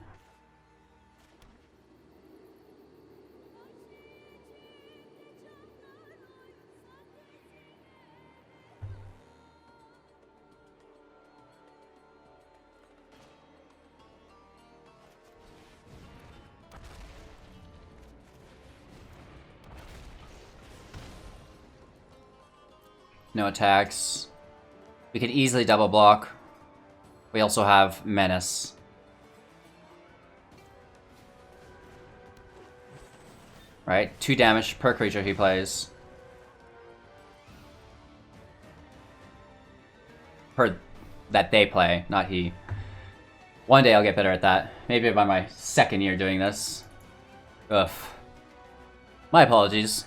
No attacks. We could easily double block. We also have Menace. Right? 2 damage per creature he plays. Per that they play, not he. One day I'll get better at that. Maybe by my 2nd year doing this. Ugh. My apologies.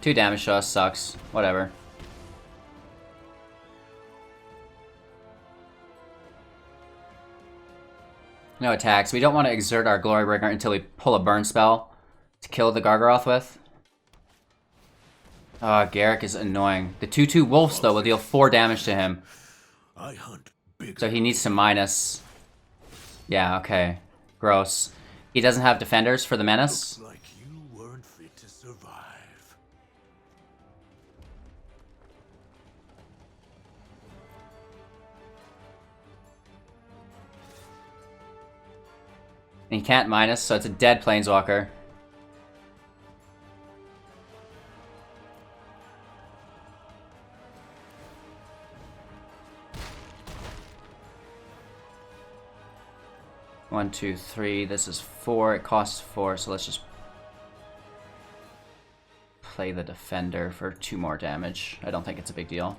Two damage to us sucks. Whatever. No attacks. We don't want to exert our Glorybringer until we pull a burn spell to kill the Gargaroth with. Garrick is annoying. The 2/2 Wolves, though, will deal 4 damage to him. I hunt big. So he needs to minus. Yeah, okay. Gross. He doesn't have defenders for the Menace. Looks like you weren't fit to survive. And he can't minus, so it's a dead Planeswalker. One, two, three. This is 4. It costs 4, so let's just play the defender for 2 more damage. I don't think it's a big deal.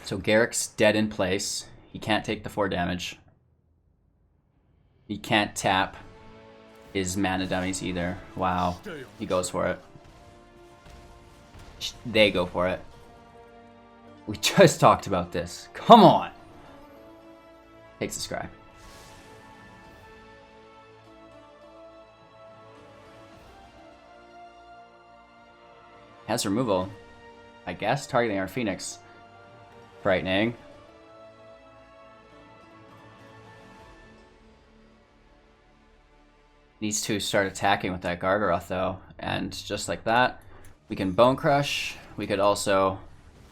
So Garrick's dead in place. He can't take the 4 damage. He can't tap his mana dummies either. Wow. He goes for it. They go for it. We just talked about this. Come on! Takes the scry. Has removal. I guess targeting our Phoenix. Frightening. Needs to start attacking with that Gargaroth though. And just like that, we can Bone Crush. We could also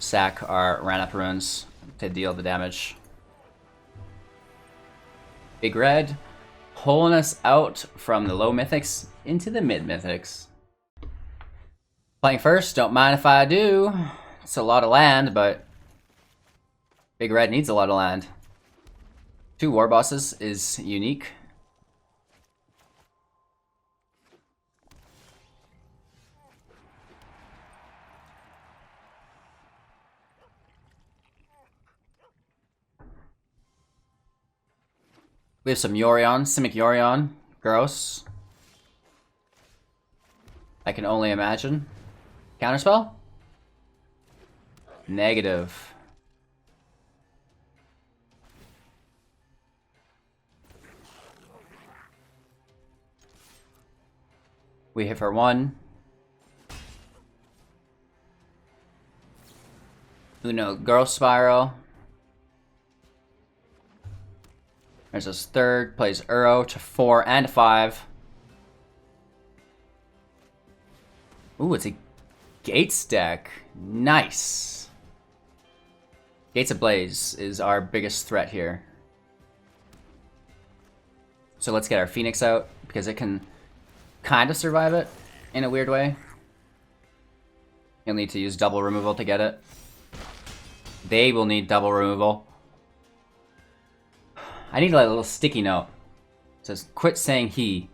sack our Ramunap Ruins to deal the damage. Big Red pulling us out from the low mythics into the mid mythics. Playing first, don't mind if I do. It's a lot of land, but Big Red needs a lot of land. 2 Warbosses is unique. We have some Yorion, Simic Yorion. Gross. I can only imagine. Counterspell? Negative. We hit for 1. Uno Growth Spiral. There's his 3rd. Plays Uro to 4 and 5. Ooh, it's a Gates deck. Nice. Gates Ablaze is our biggest threat here. So let's get our Phoenix out, because it can kind of survive it in a weird way. You'll need to use double removal to get it. They will need double removal. I need like a little sticky note. It says, quit saying he.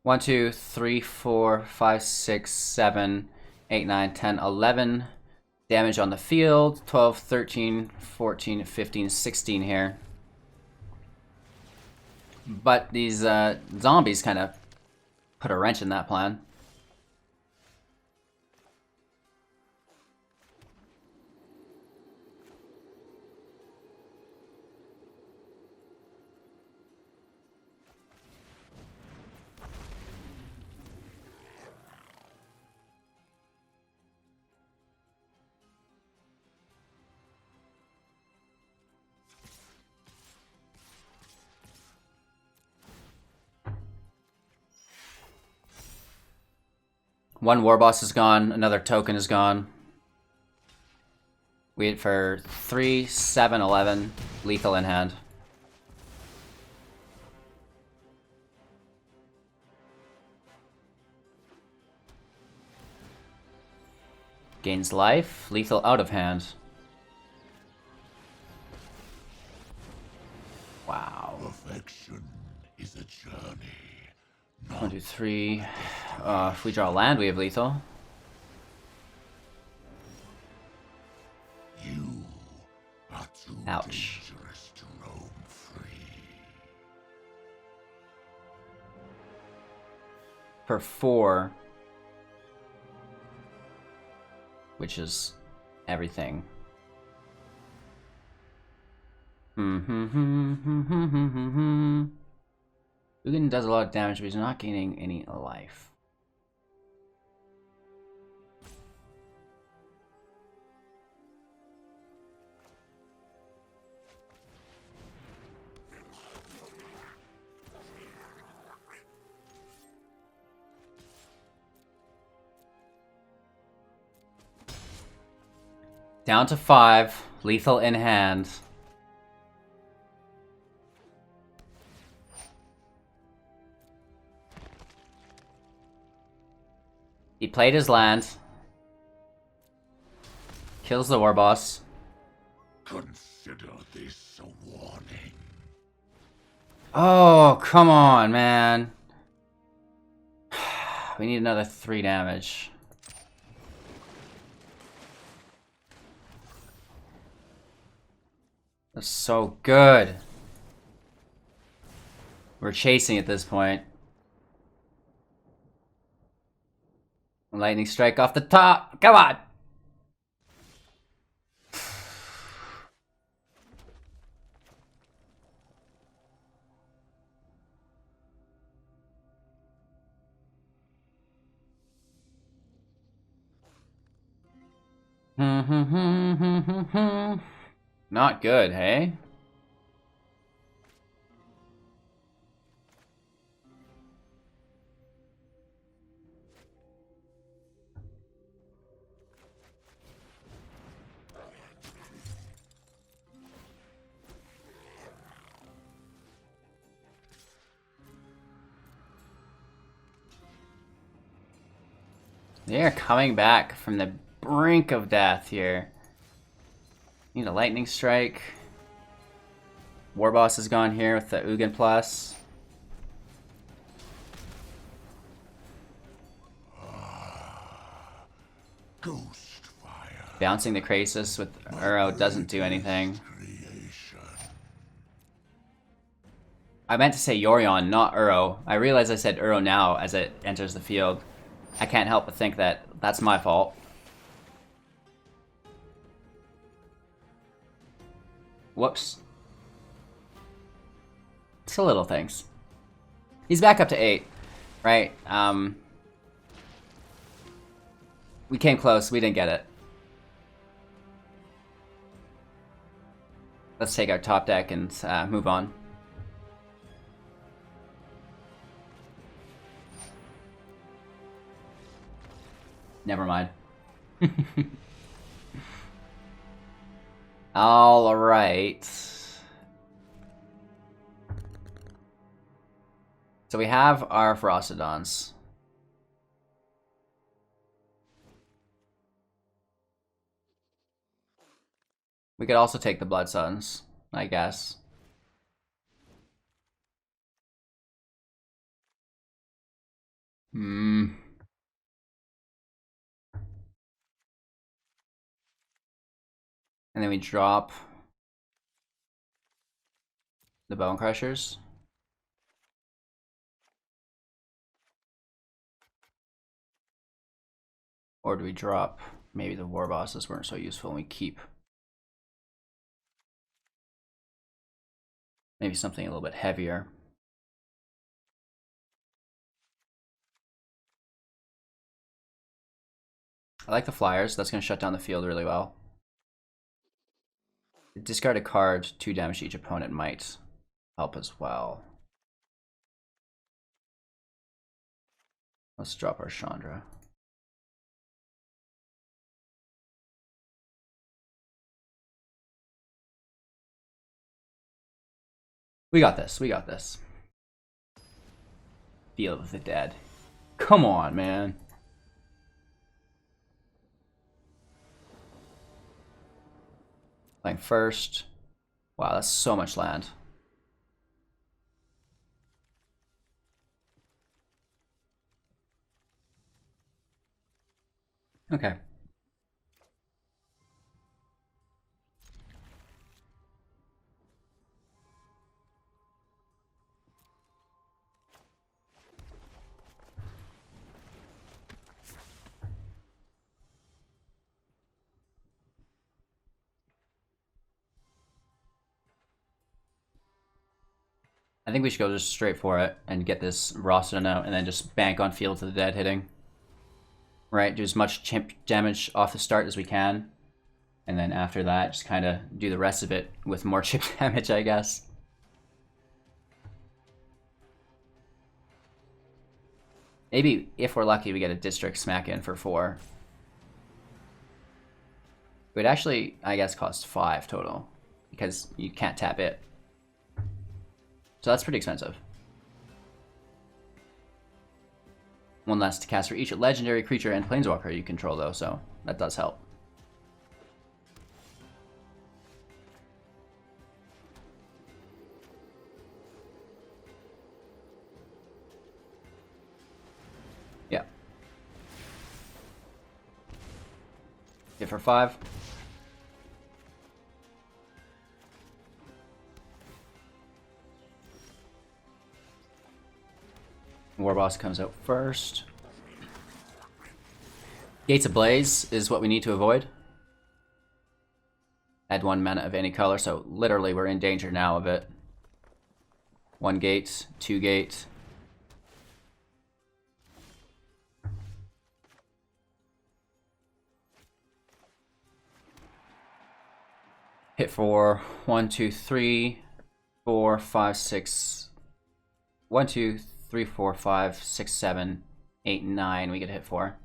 One, 2, 3, 4, 5, 6, 7, 8, 9, 10, 11 damage on the field. 12, 13, 14, 15, 16 here. But these zombies kind of put a wrench in that plan. One Warboss is gone, another token is gone. We hit for 3, 7, 11, lethal in hand. Gains life, lethal out of hand. Wow. Perfection is a journey. 1, 2, 3. If we draw land, we have lethal. You are too Ouch. dangerous to roam free. For 4. Which is everything. Ugin does a lot of damage, but he's not gaining any life. Down to 5. Lethal in hand. He played his land. Kills the Warboss. Consider this a warning. Oh, come on, man. We need another 3 damage. That's so good. We're chasing at this point. Lightning strike off the top. Come on. Not good, hey? They're coming back from the brink of death here. Need a lightning strike. Warboss is gone here with the Ugin Plus. Ghost fire. Bouncing the Krasis with Uro doesn't do anything. Creation. I meant to say Yorion, not Uro. I realize I said Uro now as it enters the field. I can't help but think that that's my fault. Whoops. It's the little things. He's back up to 8, right? We came close, we didn't get it. Let's take our top deck and move on. Never mind. All right. So we have our Ferocidons. We could also take the Blood Suns, I guess. And then we drop the Bonecrushers. Or do we drop maybe the Warbosses weren't so useful and we keep maybe something a little bit heavier. I like the Flyers. That's going to shut down the field really well. Discard a card, 2 damage to each opponent might help as well. Let's drop our Chandra. We got this, we got this. Field of the Dead. Come on, man. Playing first. Wow, that's so much land. Okay. I think we should go just straight for it and get this Ferocidon out and then just bank on Field of the Dead hitting. Right, do as much chimp damage off the start as we can. And then after that, just kind of do the rest of it with more chip damage, I guess. Maybe, if we're lucky, we get a District smack in for 4. It would actually, I guess, cost 5 total because you can't tap it. So that's pretty expensive. One less to cast for each legendary creature and planeswalker you control, though, so that does help. Yeah. Hit for 5. Warboss comes out first. Gates Ablaze is what we need to avoid. Add 1 mana of any color, so literally we're in danger now of it. 1 gate, 2 gate. Hit for 1, 2, 3, 4, 5, 6. 1, 2, 3, 4, 5, 6, 7, 8, 9 we get hit for.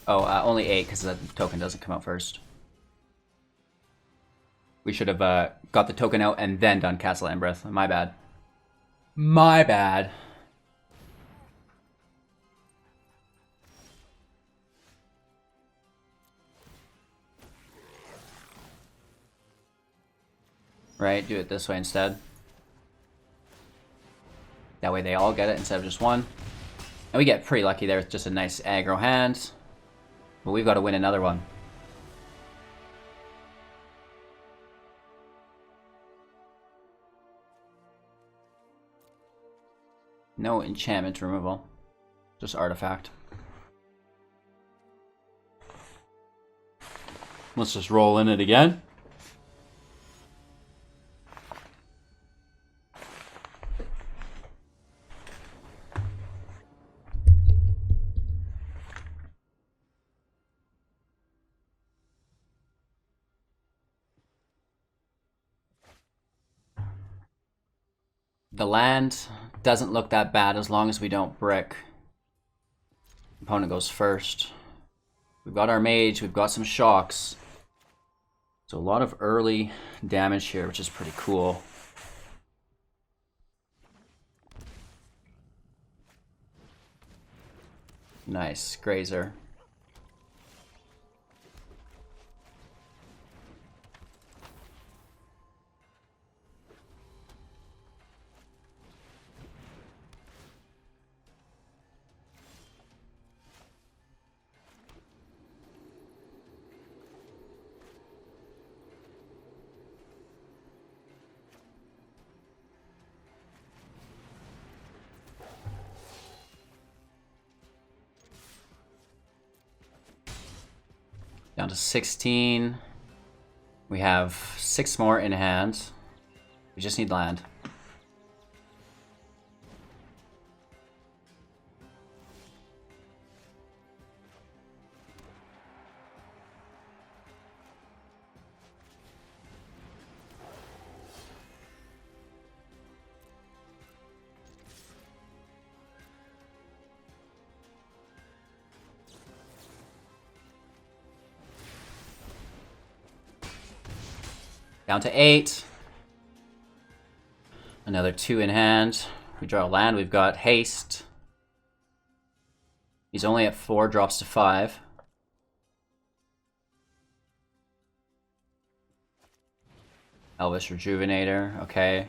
Oh, only 8 because the token doesn't come out first. We should have got the token out and then done Castle Embereth. My bad. My bad. Right, do it this way instead. That way they all get it instead of just one. And we get pretty lucky there with just a nice aggro hand. But we've got to win another one. No enchantment removal. Just artifact. Let's just roll in it again. The land doesn't look that bad as long as we don't brick. Opponent goes first. We've got our mage, we've got some shocks. So a lot of early damage here, which is pretty cool. Nice, Grazer. Down to 16. We have 6 more in hand. We just need land. Down to 8. Another 2 in hand. We draw a land. We've got haste. He's only at 4, drops to 5. Elvish Rejuvenator, okay.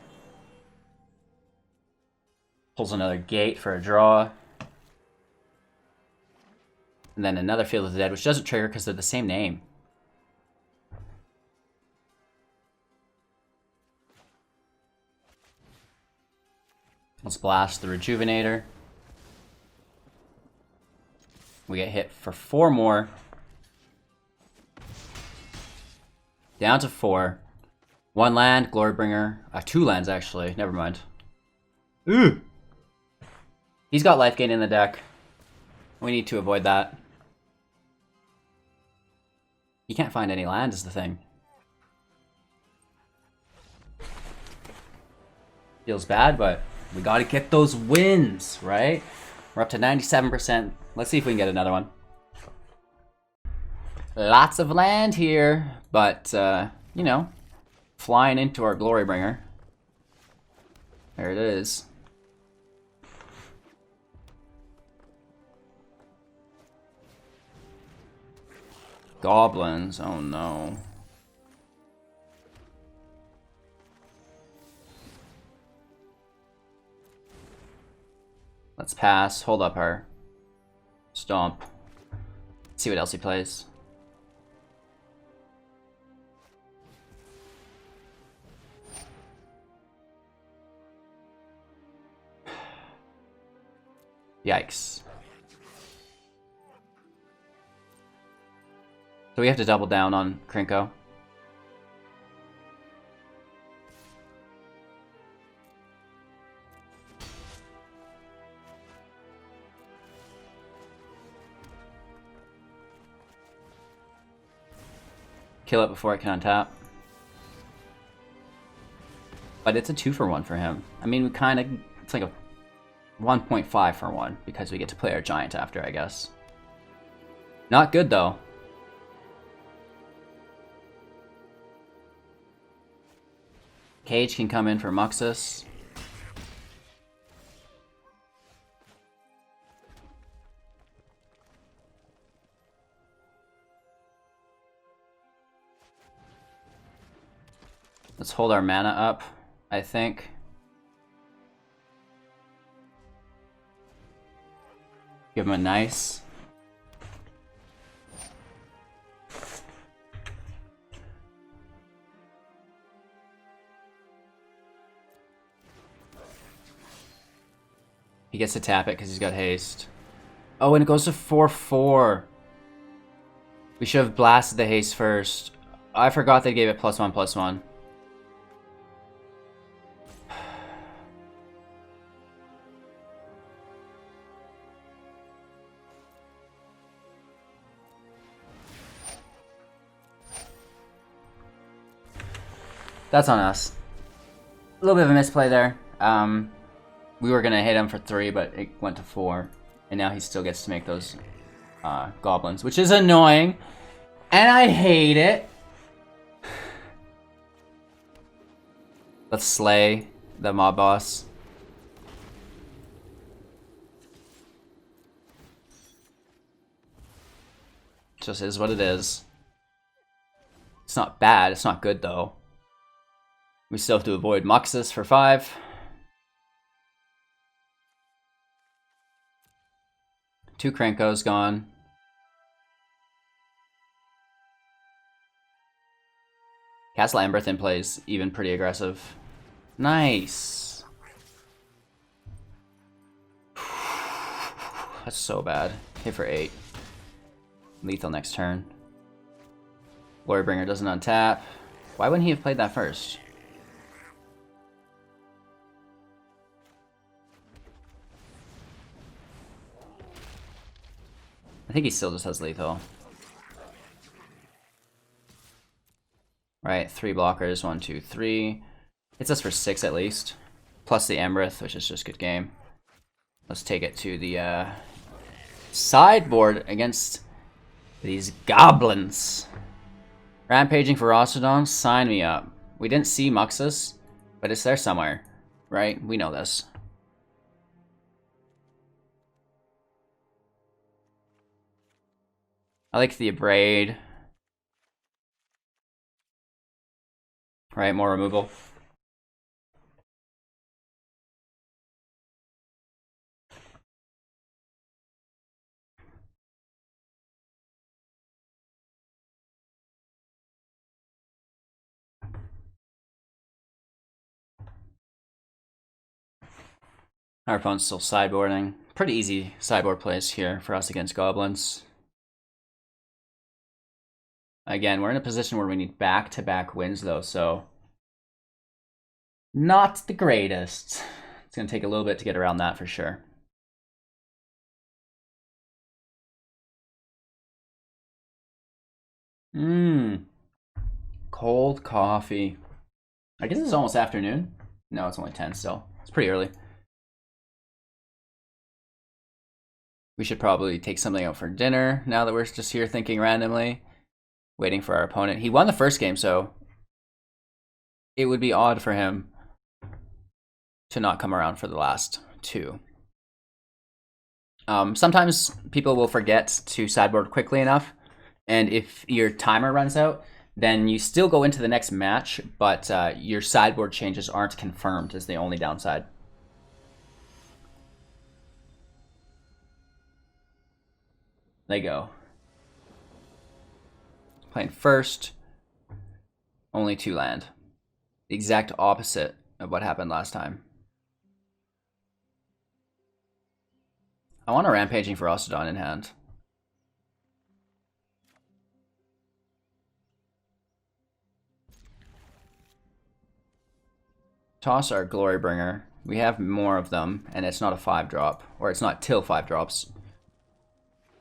Pulls another gate for a draw. And then another Field of the Dead, which doesn't trigger because they're the same name. Let's blast the Rejuvenator. We get hit for 4 more. Down to 4. 1 land, Glorybringer. 2 lands, actually. Never mind. Ooh! He's got life gain in the deck. We need to avoid that. You can't find any land is the thing. Feels bad, but we gotta get those wins, right? We're up to 97%. Let's see if we can get another one. Lots of land here, but, you know, flying into our Glorybringer. There it is. Goblins, oh no. Let's pass, hold up our stomp. Let's see what else he plays. Yikes. So we have to double down on Krinko. Kill it before it can untap. But it's a 2-for-1 for him. I mean, we kind of... It's like a 1.5 for 1 because we get to play our Giant after, I guess. Not good, though. Cage can come in for Muxus. Let's hold our mana up, I think. Give him a nice. He gets to tap it because he's got haste. Oh, and it goes to 4/4. We should have blasted the haste first. I forgot they gave it +1/+1. That's on us. A little bit of a misplay there. We were gonna hit him for 3, but it went to 4. And now he still gets to make those goblins, which is annoying. And I hate it. Let's slay the mob boss. Just is what it is. It's not bad, it's not good though. We still have to avoid Muxus for 5. Two Krankos gone. Castle Embereth in plays even pretty aggressive. Nice. That's so bad. Hit for 8. Lethal next turn. Glorybringer doesn't untap. Why wouldn't he have played that first? I think he still just has lethal. Right, 3 blockers, 1, 2, 3. Hits us for 6 at least. Plus the Embereth, which is just good game. Let's take it to the sideboard against these goblins. Rampaging Ferocidon, sign me up. We didn't see Muxus, but it's there somewhere, right? We know this. I like the Abrade. Right, more removal. Our opponent's still sideboarding. Pretty easy sideboard plays here for us against goblins. Again, we're in a position where we need back-to-back wins, though, so... Not the greatest. It's going to take a little bit to get around that for sure. Cold coffee. I guess it's almost afternoon. No, it's only 10 still. It's pretty early. We should probably take something out for dinner now that we're just here thinking randomly, waiting for our opponent. He won the first game, so it would be odd for him to not come around for the last two. Sometimes people will forget to sideboard quickly enough, and if your timer runs out, then you still go into the next match, but your sideboard changes aren't confirmed is the only downside. They go. Playing first, only 2 land. The exact opposite of what happened last time. I want a Rampaging Ferocidon in hand. Toss our Glorybringer. We have more of them, and it's not a 5-drop, or it's not till 5 drops.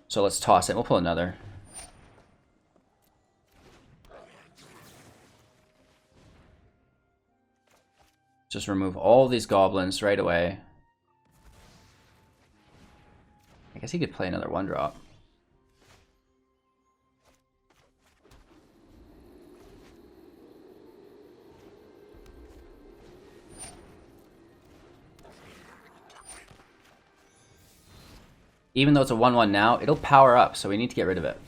So let's toss it. We'll pull another. Just remove all these goblins right away. I guess he could play another 1-drop. Even though it's a 1/1 now, it'll power up, so we need to get rid of it.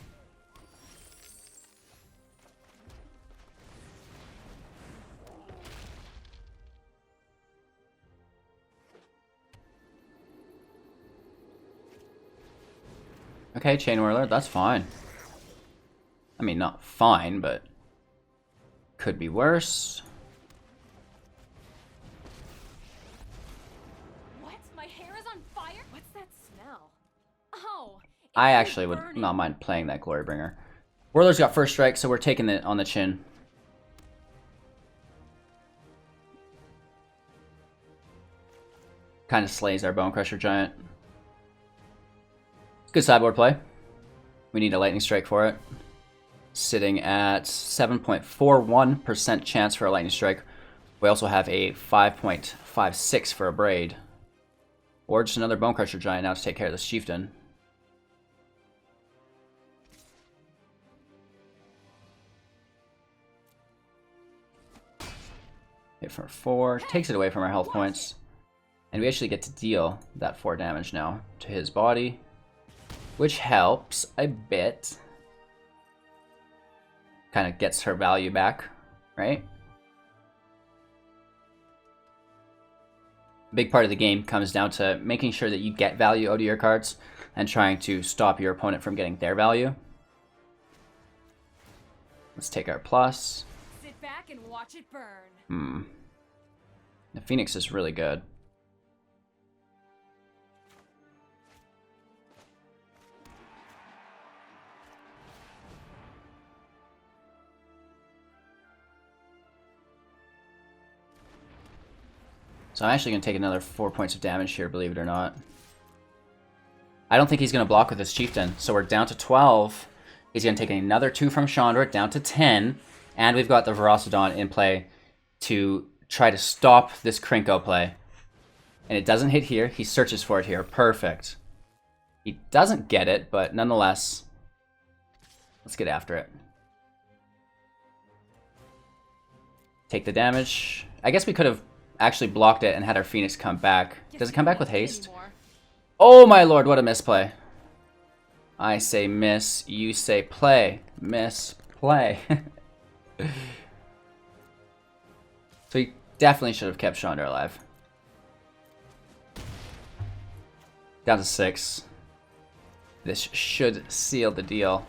Okay, Chain Whirler, that's fine. I mean, not fine, but could be worse. What? My hair is on fire? What's that smell? Oh. I actually would not mind playing that Glorybringer. Whirler's got first strike, so we're taking it on the chin. Kind of slays our Bonecrusher Giant. Good sideboard play. We need a Lightning Strike for it. Sitting at 7.41% chance for a Lightning Strike. We also have a 5.56 for a Braid. Or just another Bonecrusher Giant now to take care of this Chieftain. Hit for 4. Takes it away from our health points. And we actually get to deal that 4 damage now to his body, which helps a bit. Kind of gets her value back, right? A big part of the game comes down to making sure that you get value out of your cards and trying to stop your opponent from getting their value. Let's take our plus. Sit back and watch it burn. The Phoenix is really good. So I'm actually going to take another 4 points of damage here, believe it or not. I don't think he's going to block with his Chieftain, so we're down to 12. He's going to take another 2 from Chandra, down to 10. And we've got the Ferocidon in play to try to stop this Krenko play. And it doesn't hit here. He searches for it here. Perfect. He doesn't get it, but nonetheless, let's get after it. Take the damage. I guess we could have actually blocked it and had our Phoenix come back. Does it come back with haste? Oh my lord, what a misplay. I say miss, you say play. Miss, play. So he definitely should have kept Chandra alive. Down to 6. This should seal the deal.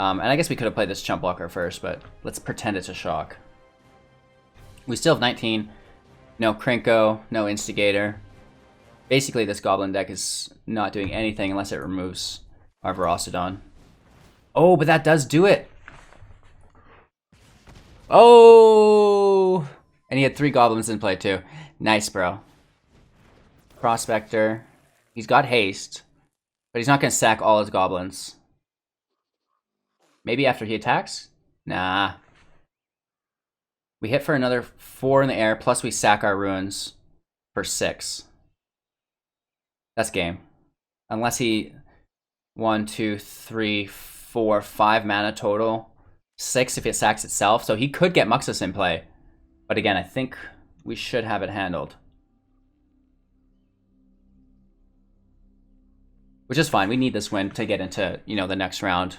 And I guess we could have played this Chump Blocker first, but let's pretend it's a shock. We still have 19. No Krenko, no Instigator. Basically, this Goblin deck is not doing anything unless it removes our Ferocidon. Oh, but that does do it! Oh! And he had 3 Goblins in play, too. Nice, bro. Prospector. He's got haste, but he's not going to sack all his Goblins. Maybe after he attacks? Nah. We hit for another 4 in the air, plus we sack our ruins for 6. That's game. Unless he 1, 2, 3, 4, 5 mana total. 6 if it sacks itself. So he could get Muxus in play. But again, I think we should have it handled. Which is fine. We need this win to get into, you know, the next round.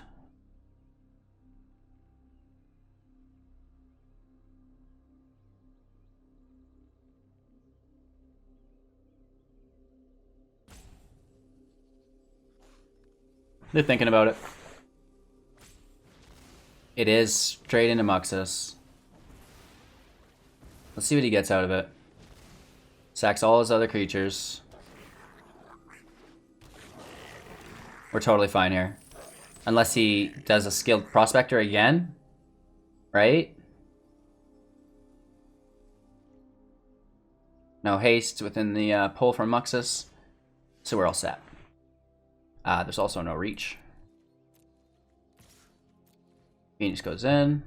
They're thinking about it. It is straight into Muxus. Let's see what he gets out of it. Sacks all his other creatures. We're totally fine here. Unless he does a skilled prospector again. Right? No haste within the pull from Muxus. So we're all set. There's also no reach. Phoenix goes in.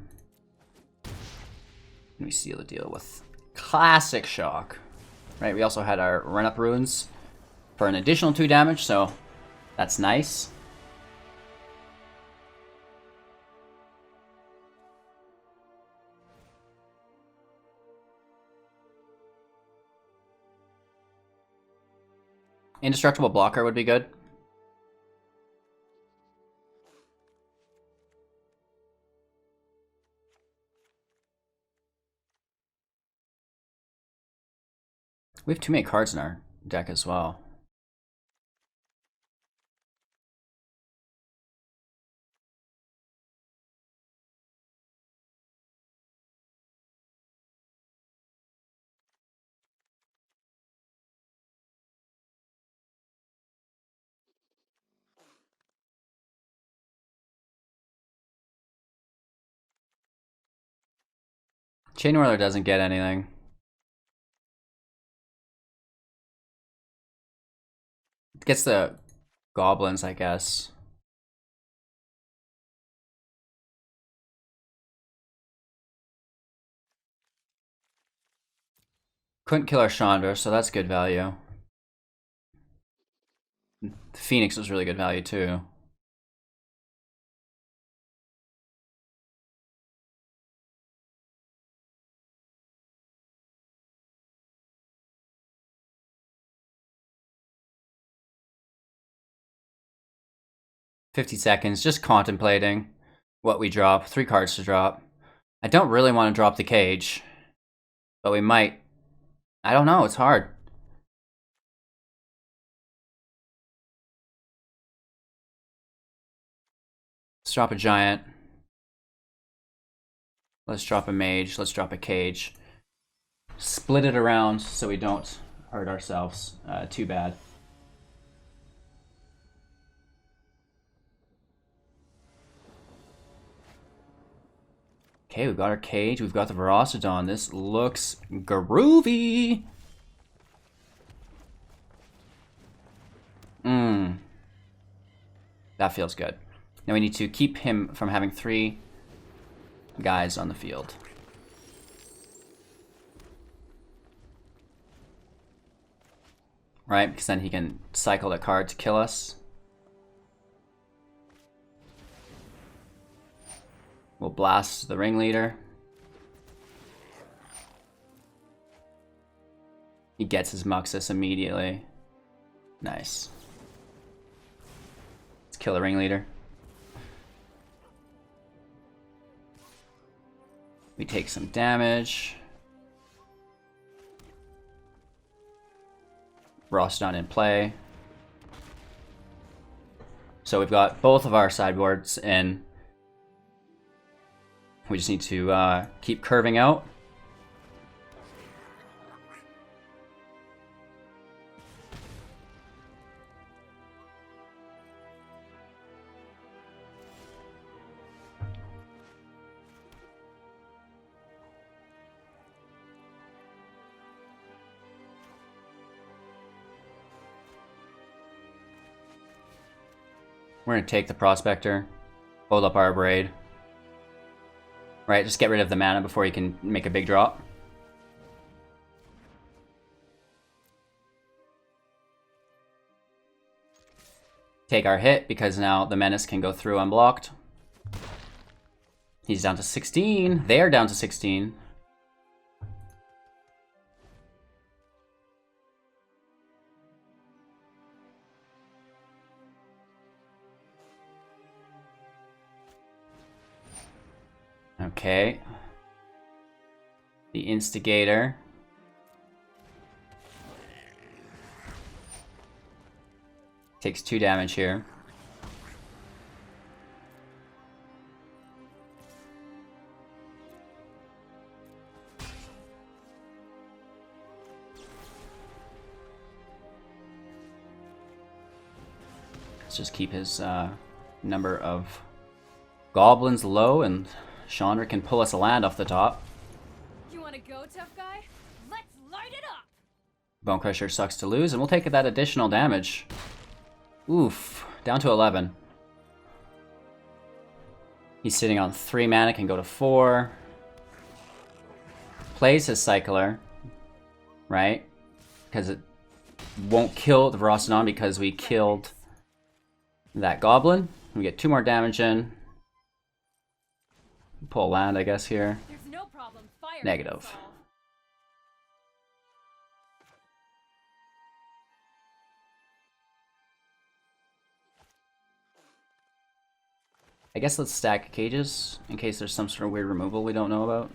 And we seal the deal with classic shock. Right, we also had our Ramunap Ruins for an additional 2 damage, so that's nice. Indestructible blocker would be good. We have too many cards in our deck as well. Chain Whirler doesn't get anything. It gets the goblins, I guess. Couldn't kill our Chandra, so that's good value. The Phoenix was really good value too. $50 seconds, just contemplating what we drop. 3 cards to drop. I don't really want to drop the cage, but we might. I don't know, it's hard. Let's drop a giant. Let's drop a mage. Let's drop a cage. Split it around so we don't hurt ourselves too bad. Okay, we've got our cage. We've got the Ferocidon. This looks groovy. That feels good. Now we need to keep him from having 3 guys on the field. Right, because then he can cycle the card to kill us. We'll blast the ringleader. He gets his Muxus immediately. Nice. Let's kill the ringleader. We take some damage. Ferocidon in play. So we've got both of our sideboards in. We just need to keep curving out. We're going to take the Prospector, hold up our Braid. Right, just get rid of the mana before he can make a big drop. Take our hit because now the menace can go through unblocked. He's down to 16. They're down to 16. Okay. The Instigator. Takes 2 damage here. Let's just keep his number of goblins low, and Chandra can pull us a land off the top. You wanna go, tough guy? Let's light it up! Bonecrusher sucks to lose, and we'll take that additional damage. Oof, down to 11. He's sitting on 3 mana, can go to 4. Plays his Cycler, right? Because it won't kill the Ferocidon because we killed that goblin. We get 2 more damage in. Pull land, I guess, here. There's no problem. Fire Negative. I guess let's stack cages in case there's some sort of weird removal we don't know about.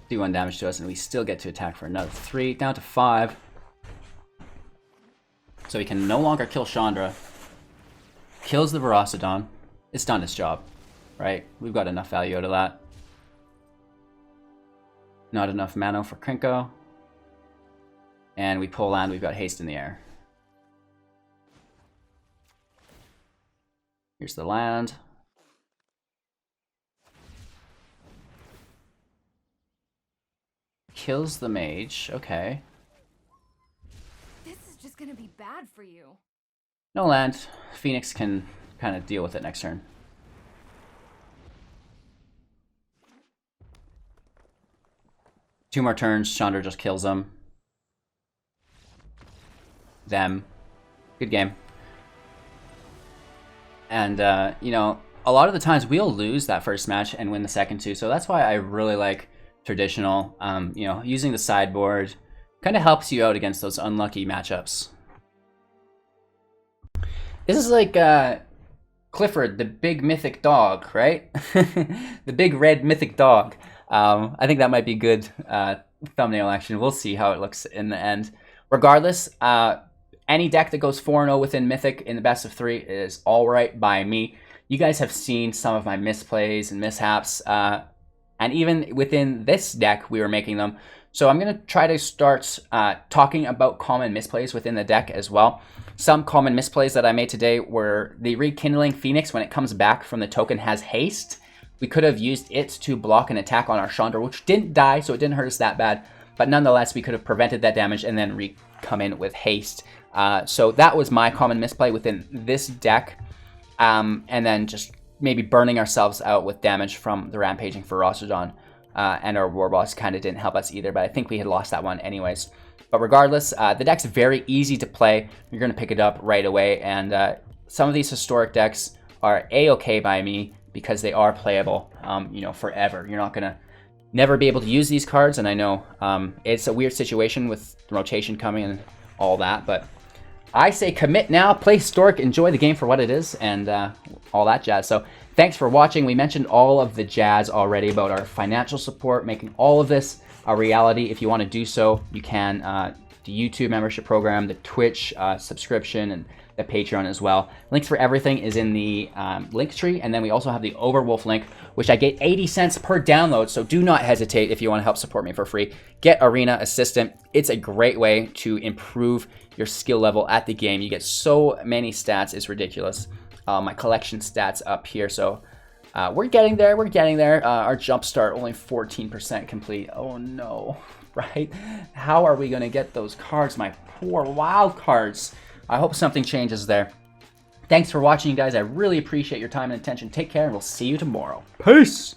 Do 1 damage to us and we still get to attack for another 3. Down to 5. So he can no longer kill Chandra. Kills the Ferocidon. It's done its job, right? We've got enough value out of that. Not enough mana for Krenko. And we pull land, we've got haste in the air. Here's the land. Kills the mage, okay. This is just gonna be bad for you. No land. Phoenix can kind of deal with it next turn. Two more turns, Chandra just kills them. Them. Good game. And, you know, a lot of the times we'll lose that first match and win the second two, so that's why I really like traditional. You know, using the sideboard kind of helps you out against those unlucky matchups. This is like Clifford, the big mythic dog, right? The big red mythic dog. I think that might be good thumbnail action. We'll see how it looks in the end. Regardless, any deck that goes 4-0 within Mythic in the best of 3 is all right by me. You guys have seen some of my misplays and mishaps, and even within this deck, we were making them. So I'm going to try to start talking about common misplays within the deck as well. Some common misplays that I made today were the Rekindling Phoenix. When it comes back from the token has haste. We could have used it to block an attack on our Chandra, which didn't die, so it didn't hurt us that bad. But nonetheless, we could have prevented that damage and then come in with haste. So that was my common misplay within this deck. And then just maybe burning ourselves out with damage from the Rampaging Ferocidon. And our Warboss kind of didn't help us either, but I think we had lost that one anyways. But regardless, the deck's very easy to play. You're going to pick it up right away. And some of these historic decks are A-okay by me because they are playable, you know, forever. You're not going to never be able to use these cards. And I know it's a weird situation with the rotation coming and all that, but I say commit now, play historic, enjoy the game for what it is, and all that jazz. So thanks for watching. We mentioned all of the jazz already about our financial support, making all of this a reality. If you want to do so, you can. The YouTube membership program, the Twitch subscription, and the Patreon as well. Links for everything is in the link tree, and then we also have the Overwolf link, which I get 80 cents per download, so do not hesitate if you want to help support me for free. Get Arena Assistant. It's a great way to improve your skill level at the game. You get so many stats, it's ridiculous. My collection stats up here, so we're getting there, Our jump start only 14% complete. Oh no, right? How are we gonna get those cards? My poor wild cards. I hope something changes there. Thanks for watching, you guys. I really appreciate your time and attention. Take care, and we'll see you tomorrow. Peace!